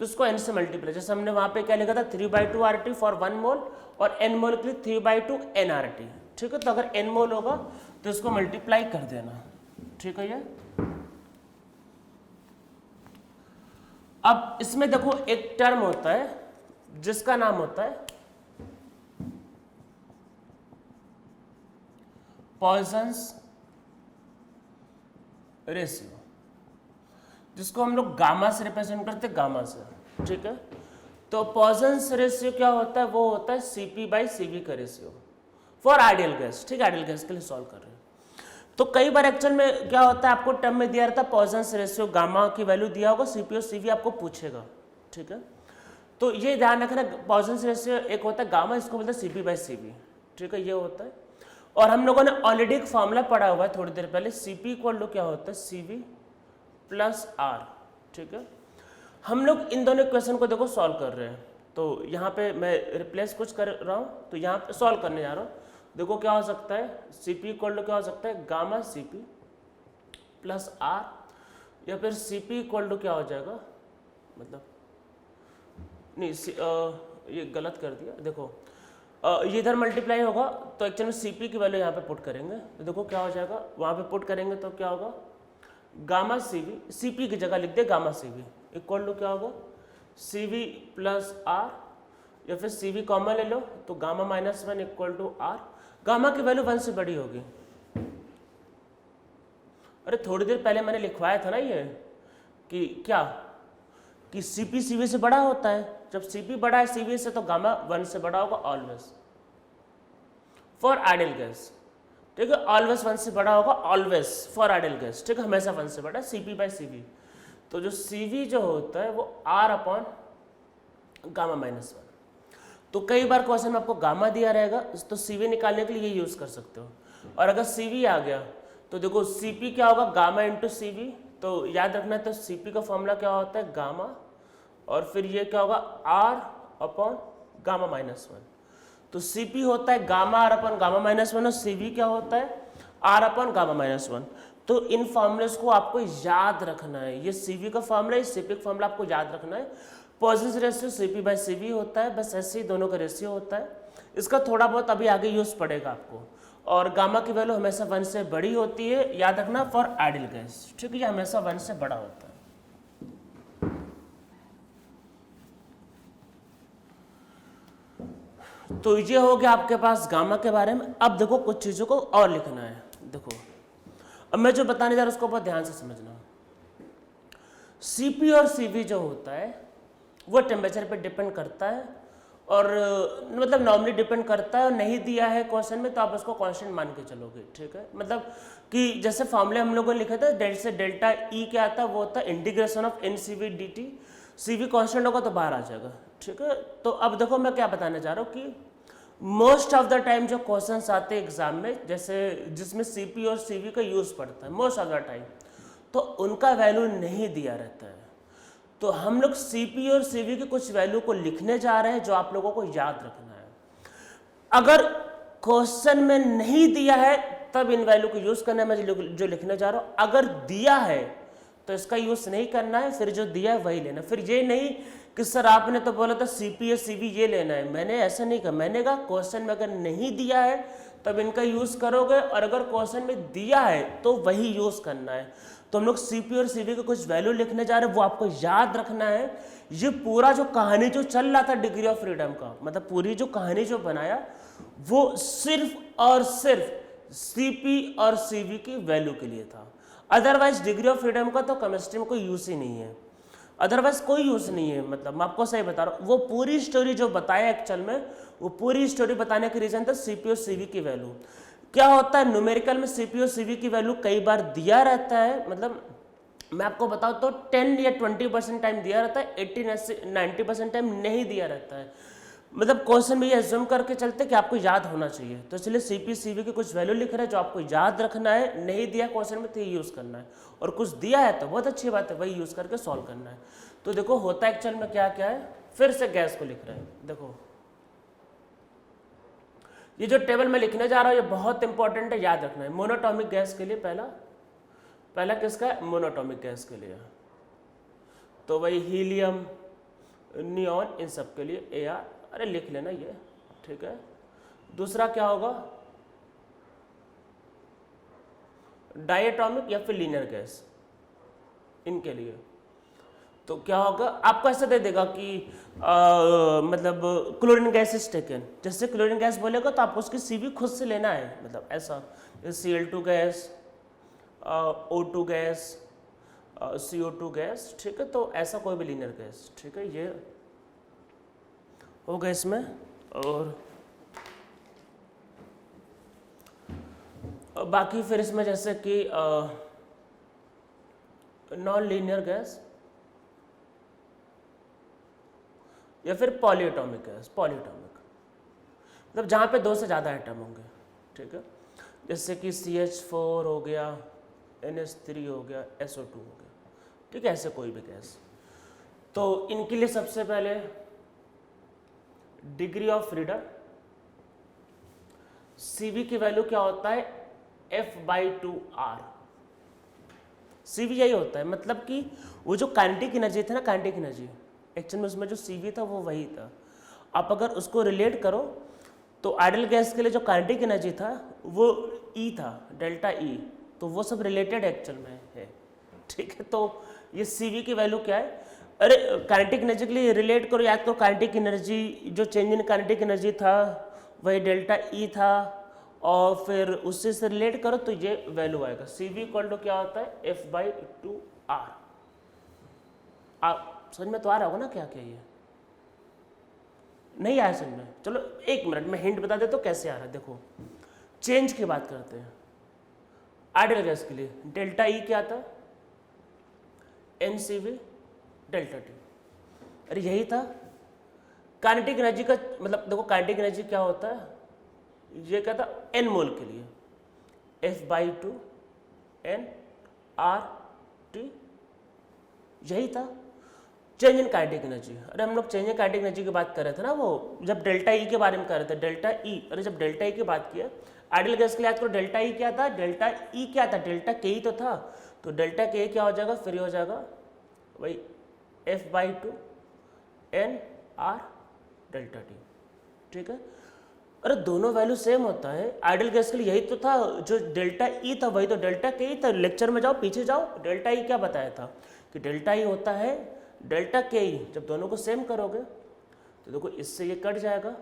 तो इसको n से मल्टीप्लाई, जैसे हमने वहां पे क्या लिखा था 3/2 RT फॉर 1 मोल, और n मोल के लिए 3/2 nRT, ठीक है। तो अगर n मोल होगा तो इसको मल्टीप्लाई कर देना, ठीक है। ये अब इसमें देखो एक टर्म होता है जिसका नाम होता है पॉइजन्स रेशियो, जिसको हम लोग गामा से रिप्रेजेंट करते हैं, गामा से, ठीक है। तो पॉइजन्स रेशियो क्या होता है, वो होता है CP/CV का रेशियो फॉर आइडियल गैस, ठीक है। आइडियल गैस के लिए सॉल्व कर रहे हैं। तो कई बार एक्चुअल में क्या होता है, आपको टर्म में दिया रहता है पॉइजन्स रेशियो, गामा की वैल्यू दिया होगा, CP और CV आपको पूछेगा, ठीक है। तो ये ध्यान रखना, पॉइजन्स रेशियो एक होता है गामा, इसको बोलते हैं CP/CV, ठीक है, ये होता है। और हम लोगों ने ऑलरेडी एक फॉर्मूला पढ़ा हुआ है थोड़ी देर पहले, CP = क्या होता है CV + R, ठीक है। हम लोग इन दोनों इक्वेशन को देखो सॉल्व कर रहे हैं, तो यहाँ पे मैं रिप्लेस कुछ कर रहा हूँ, तो यहाँ पे सॉल्व करने जा रहा हूँ। देखो क्या हो सकता है, सी पी इक्वल टू क्या हो सकता है, gamma C P plus R, या फिर सी पी इक्वल टू क्या हो जाएगा, मतलब नहीं ये गलत कर दिया। देखो ये इधर मल्टीप्लाई होगा तो एक्चुअल में सी पी की वैल्यू यहाँ पे पुट करेंगे, तो देखो क्या हो जाएगा, वहाँ पे पुट करेंगे तो क्या होगा, gamma C V, C P की जगह लिख दे gamma C V equal to क्या होगा, सी वी प्लस आर, या फिर सी वी कॉमन ले लो तो gamma minus one equal to R. गामा की वैल्यू 1 से बड़ी होगी। अरे थोड़ी देर पहले मैंने लिखवाया था ना ये कि क्या, कि सीपी सीवी से बड़ा होता है, जब सीपी बड़ा है सीवी से तो गामा 1 से बड़ा होगा ऑलवेज, फॉर आइडियल गैस, ठीक है, ऑलवेज 1 से बड़ा होगा, ऑलवेज फॉर आइडियल गैस, ठीक है, हमेशा 1 से बड़ा, सीपी बाय सीवी। तो जो सीवी जो होता है वो आर अपॉन गामा माइनस 1। तो कई बार क्वेश्चन में आपको गामा दिया रहेगा तो सीवी निकालने के लिए ये यूज कर सकते हो, और अगर सीवी आ गया तो देखो सीपी क्या होगा, गामा इंटू सीवी, तो याद रखना है, तो सीपी का फॉर्मूला क्या होता है, गामा, और फिर ये क्या होगा, आर अपॉन गामा माइनस 1। तो सीपी होता है gamma R upon gamma minus 1, और सीवी क्या होता है, आर अपॉन गामा माइनस 1। तो इन फॉर्मूलेस को आपको याद रखना है, ये सीवी का फॉर्मूला, ये सीपी का फॉर्मूला आपको याद रखना है। Positive ratio CP by CV होता है, बस ऐसे ही दोनों का रेशियो होता है। इसका थोड़ा बहुत अभी आगे यूज पड़ेगा आपको। और गामा की वैल्यू हमेशा 1 से बड़ी होती है, याद रखना, फॉर आइडियल गैस, ठीक है, ये हमेशा 1 से बड़ा होता है। तो ये हो गया आपके पास गामा के बारे में। अब देखो कुछ चीजों को और लिखना है। देखो अब मैं जो बताने जा रहा हूं उसको बहुत ध्यान से समझना। सीपी और सीवी जो होता है वो टेम्परेचर पे डिपेंड करता है, और मतलब नॉर्मली डिपेंड करता है, और नहीं दिया है क्वेश्चन में तो आप उसको कांस्टेंट मान के चलोगे, ठीक है। मतलब कि जैसे फॉर्मूले हम लोगों ने लिखा था, डेल्टा से डेल्टा ई क्या आता है, वो होता है integration of N C V D T. CV constant होगा तो बाहर आ जाएगा, ठीक है। तो अब देखो मैं क्या बताने जा रहा हूँ कि मोस्ट ऑफ द टाइम जो क्वेश्चंस आते हैं एग्जाम में, जैसे जिसमें सीपी और सीवी का यूज पड़ता है मोस्ट ऑफ द टाइम, तो उनका वैल्यू नहीं दिया रहता है। तो हम लोग सीपी और सीवी की कुछ वैल्यू को लिखने जा रहे हैं जो आप लोगों को याद रखना है। अगर क्वेश्चन में नहीं दिया है तब इन वैल्यू को यूज करना है, मैं जो लिखने जा रहा हूं। अगर दिया है तो इसका यूज नहीं करना है, फिर जो दिया है वही लेना। फिर ये नहीं कि सर आपने तो बोला था सीपी या सीवी ये लेना है, मैंने ऐसा नहीं कहा। मैंने कहा क्वेश्चन में अगर नहीं दिया है तब इनका यूज करोगे, और अगर क्वेश्चन में दिया है तो वही यूज करना है। तो हम लोग सीपी और सीवी के कुछ वैल्यू लिखने जा रहे हैं, वो आपको याद रखना है। ये पूरा जो कहानी जो चल रहा था डिग्री ऑफ फ्रीडम का, मतलब पूरी जो कहानी जो बनाया वो सिर्फ और सिर्फ सीपी और सीवी की वैल्यू के लिए था। अदरवाइज डिग्री ऑफ फ्रीडम का तो केमिस्ट्री में कोई यूज ही नहीं है, अदरवाइज कोई यूज नहीं है। मतलब मैं आपको सही बता रहा हूँ, वो पूरी स्टोरी जो बताया एक्चुअल में, वो पूरी स्टोरी बताने के रीजन था सीपी और सीवी की वैल्यू। क्या होता है न्यूमेरिकल में सीपी और सीवी की वैल्यू कई बार दिया रहता है, मतलब मैं आपको बताऊं तो 10 या 20% टाइम दिया रहता है, 80-90% टाइम नहीं दिया रहता है। मतलब क्वेश्चन में ये एज्यूम करके चलते कि आपको याद होना चाहिए, तो इसलिए सीपी सीवी की कुछ वैल्यू लिख रहे हैं जो आपको याद रखना है। नहीं दिया क्वेश्चन में तो ये यूज करना है, और कुछ दिया है तो बहुत अच्छी बात है, वही यूज करके सॉल्व करना है। तो देखो होता एक्चुअल में क्या क्या है, फिर से गैस को लिख रहे हैं। देखो ये जो टेबल में लिखने जा रहा हूं ये बहुत इंपॉर्टेंट है, याद रखना है। मोनोटॉमिक गैस के लिए पहला किसका है, मोनोटॉमिक गैस के लिए, तो वही हीलियम, नियॉन, इन सब के लिए एआर, अरे लिख लेना ये, ठीक है। दूसरा क्या होगा, डायटोमिक या फिर लीनियर गैस, इनके लिए तो क्या होगा, आपको ऐसा दे देगा कि मतलब क्लोरीन गैस इज टेकन, जैसे क्लोरीन गैस बोलेगा तो आपको उसकी सीवी खुद से लेना है, मतलब ऐसा Cl2 gas, O2 gas, CO2 gas, ठीक है। तो ऐसा कोई भी लीनियर गैस, ठीक है, ये हो गया इसमें। और बाकी फिर इसमें जैसे कि नॉन लीनियर गैस या फिर पॉलीएटॉमिक गैस, पॉलीएटॉमिक मतलब जहाँ पे 2 से ज़्यादा एटम होंगे, ठीक है, जैसे कि CH4 हो गया, NH3 हो गया, SO2 हो गया, ठीक है, ऐसे कोई भी गैस। तो इनके लिए सबसे पहले डिग्री ऑफ फ्रीडम, CV की वैल्यू क्या होता है F/2R। CV यही होता है, मतलब कि वो जो काइनेटिक एनर्जी था ना, काइनेटिक एनर्जी एक्चुअल में उसमें जो CV था वो वही था। आप अगर उसको रिलेट करो तो आइडियल गैस के लिए जो काइनेटिक एनर्जी था वो E था, डेल्टा E, तो वो सब रिलेटेड एक्चुअल में है, ठीक है। तो ये CV की वैल्यू क्या है, अरे काइनेटिक एनर्जी के लिए रिलेट करो, याद करो काइनेटिक एनर्जी, जो चेंज इन काइनेटिक एनर्जी था वही डेल्टा E था, और फिर उससे से रिलेट करो तो ये वैल्यू आएगा। CV इक्वल टू क्या होता है F/2R। आप समझ में तो आ रहा होगा ना क्या क्या ये, नहीं आया समझ में? चलो एक मिनट में हिंट बता देता हूँ कैसे आ रहा है। देखो चेंज की बात करते हैं, आइडियल गैस के लिए डेल्टा E क्या था, NCV डेल्टा T। अरे यही था काइनेटिक एनर्जी का, मतलब देखो काइनेटिक एनर्जी क्या होता है, ये क्या था N मोल के लिए F/2 nRT, यही था चेंज इन काइनेटिक एनर्जी। अरे हम लोग चेंज इन काइनेटिक एनर्जी की बात कर रहे थे ना, वो जब डेल्टा E के बारे में कर रहे थे, डेल्टा E। अरे जब डेल्टा E की बात किया आइडियल गैस के लिए, याद करो डेल्टा E क्या था, डेल्टा E क्या था, डेल्टा K तो था, तो डेल्टा K क्या हो जाएगा, फिर हो जाएगा वही F/2 nR डेल्टा T, ठीक है। अरे दोनों वैल्यू सेम होता है, आइडियल गैस के लिए यही तो था, जो डेल्टा E था वही तो डेल्टा K था। लेक्चर में जाओ पीछे जाओ, डेल्टा E क्या बताया था कि डेल्टा E होता है डेल्टा K। जब दोनों को सेम करोगे तो देखो इससे ये कट जाएगा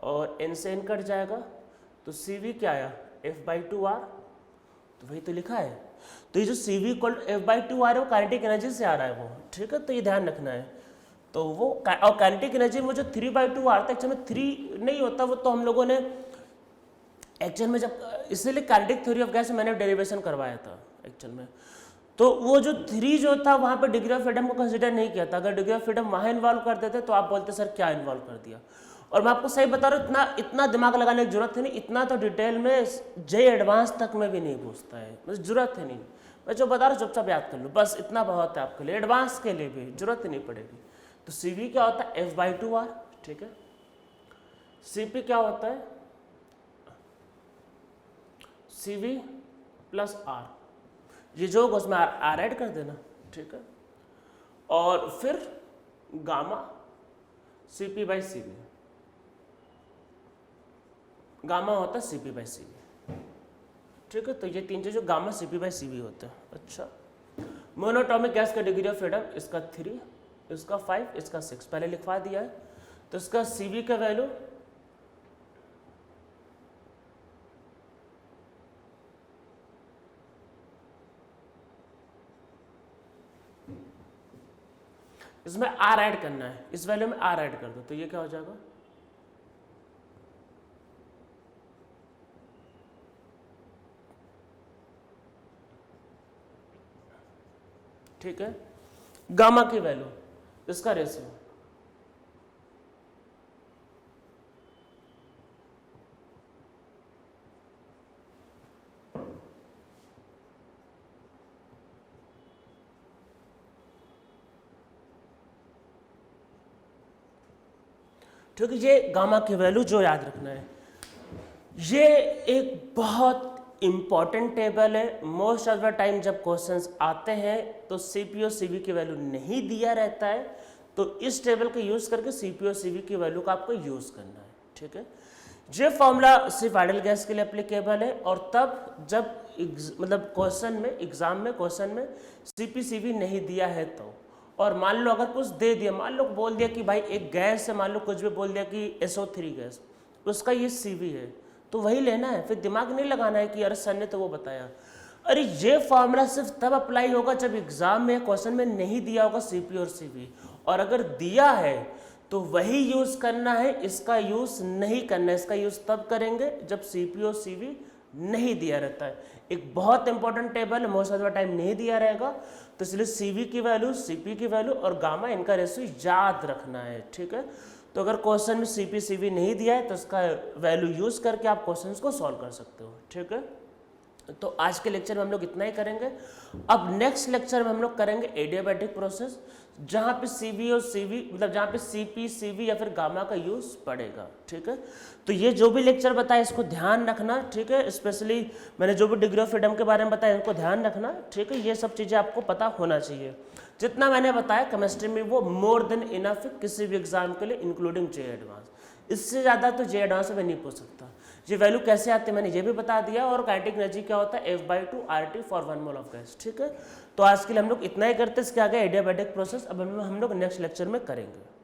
और N से N कट जाएगा, तो CV क्या आया F/2R, तो वही तो लिखा है। तो ये जो CV इक्वल F/2R है वो काइनेटिक एनर्जी से आ रहा है वो, ठीक है, तो ये ध्यान रखना है। तो वो और काइनेटिक एनर्जी में जो 3/2R था, एक्चुअल में 3 नहीं होता वो, तो हम लोगों ने एक्चुअल में जब, इसीलिए काइनेटिक थ्योरी ऑफ गैस मैंने डेरिवेशन करवाया था एक्चुअल में, तो वो जो 3 जो था वहाँ पे डिग्री ऑफ फ्रीडम को कंसिडर नहीं किया था। अगर डिग्री ऑफ फ्रीडम वहाँ इन्वॉल्व कर देते तो आप बोलते सर क्या इन्वॉल्व कर दिया। और मैं आपको सही बता रहा हूँ, इतना दिमाग लगाने की जरूरत है नहीं, इतना तो डिटेल में जे एडवांस तक में भी नहीं पूछता है, बस जरूरत है नहीं। मैं जो बता रहा हूँ चुपचाप याद कर लो, बस इतना बहुत है आपके लिए, एडवांस के लिए भी जरूरत ही नहीं पड़ेगी। तो CV क्या होता है F/2R, ठीक है। CP क्या होता है CV प्लस R, ये जो होगा उसमें R ऐड कर देना, ठीक है। और फिर गामा CP/CV, गामा होता है CP/CV, ठीक है। तो ये 3 चीज़ जो गामा CP/CV होते हैं। अच्छा, मोनोटॉमिक गैस का डिग्री ऑफ फ्रीडम, इसका 3, इसका 5, इसका 6 पहले लिखवा दिया है। तो इसका CV का वैल्यू इसमें R ऐड करना है, इस वैल्यू में R ऐड कर दो, तो ये क्या हो जाएगा ठीक है। गामा की वैल्यू, इसका रेशियो, ठीक है। ये गामा की वैल्यू जो याद रखना है, ये एक बहुत इंपॉर्टेंट टेबल है। मोस्ट ऑफ द टाइम जब क्वेश्चंस आते हैं तो CP और CV की वैल्यू नहीं दिया रहता है, तो इस टेबल का यूज करके CP और CV की वैल्यू का आपको यूज करना है, ठीक है। ये फॉर्मूला सिर्फ आइडियल गैस के लिए एप्लीकेबल है, और तब जब मतलब क्वेश्चन में, एग्जाम में क्वेश्चन में CP CV नहीं दिया है तो, और मान लो अगर कुछ दे दिया, मान लो बोल दिया कि भाई एक गैस है, मान लो कुछ भी बोल दिया कि SO3 गैस, उसका ये CV है, तो वही लेना है, फिर दिमाग नहीं लगाना है कि अरे सर ने तो वो बताया। अरे ये फॉर्मूला सिर्फ तब अप्लाई होगा जब एग्जाम में क्वेश्चन में नहीं दिया होगा CP और CV, और अगर दिया है तो वही यूज करना है, इसका यूज नहीं करना है। इसका यूज तब करेंगे जब CP और CV नहीं दिया रहता है। एक बहुत इंपॉर्टेंट टेबल है, मोस्ट ऑफ द टाइम नहीं दिया रहेगा, तो इसलिए CV की वैल्यू, CP की वैल्यू और गामा, इनका रेशियो याद रखना है, ठीक है। तो अगर क्वेश्चन में CP CV नहीं दिया है तो इसका वैल्यू यूज करके आप क्वेश्चन को सॉल्व कर सकते हो, ठीक है। तो आज के लेक्चर में हम लोग इतना ही करेंगे। अब नेक्स्ट लेक्चर में हम लोग करेंगे एडियाबैटिक प्रोसेस, जहाँ पे CV और CV मतलब जहाँ पे CP CV या फिर गामा का यूज़ पड़ेगा। ठीक है, तो ये जो भी लेक्चर बताया इसको ध्यान रखना। ठीक है, स्पेशली मैंने जो भी डिग्री ऑफ फ्रीडम के बारे में बताया इनको ध्यान रखना। ठीक है, ये सब चीज़ें आपको पता होना चाहिए। जितना मैंने बताया केमिस्ट्री में वो मोर देन इनफ है किसी भी एग्जाम के लिए, इंक्लूडिंग जे एडवांस। इससे ज़्यादा तो जे एडवांस में नहीं पूछ सकता। ये वैल्यू कैसे आते हैं मैंने ये भी बता दिया, और काइनेटिक एनर्जी क्या होता है F/2 RT for 1 mole of gas. ठीक है, तो आज के लिए हम लोग इतना ही करते हैं। इसके आगे एडियाबैटिक प्रोसेस अब हम लोग नेक्स्ट लेक्चर में करेंगे।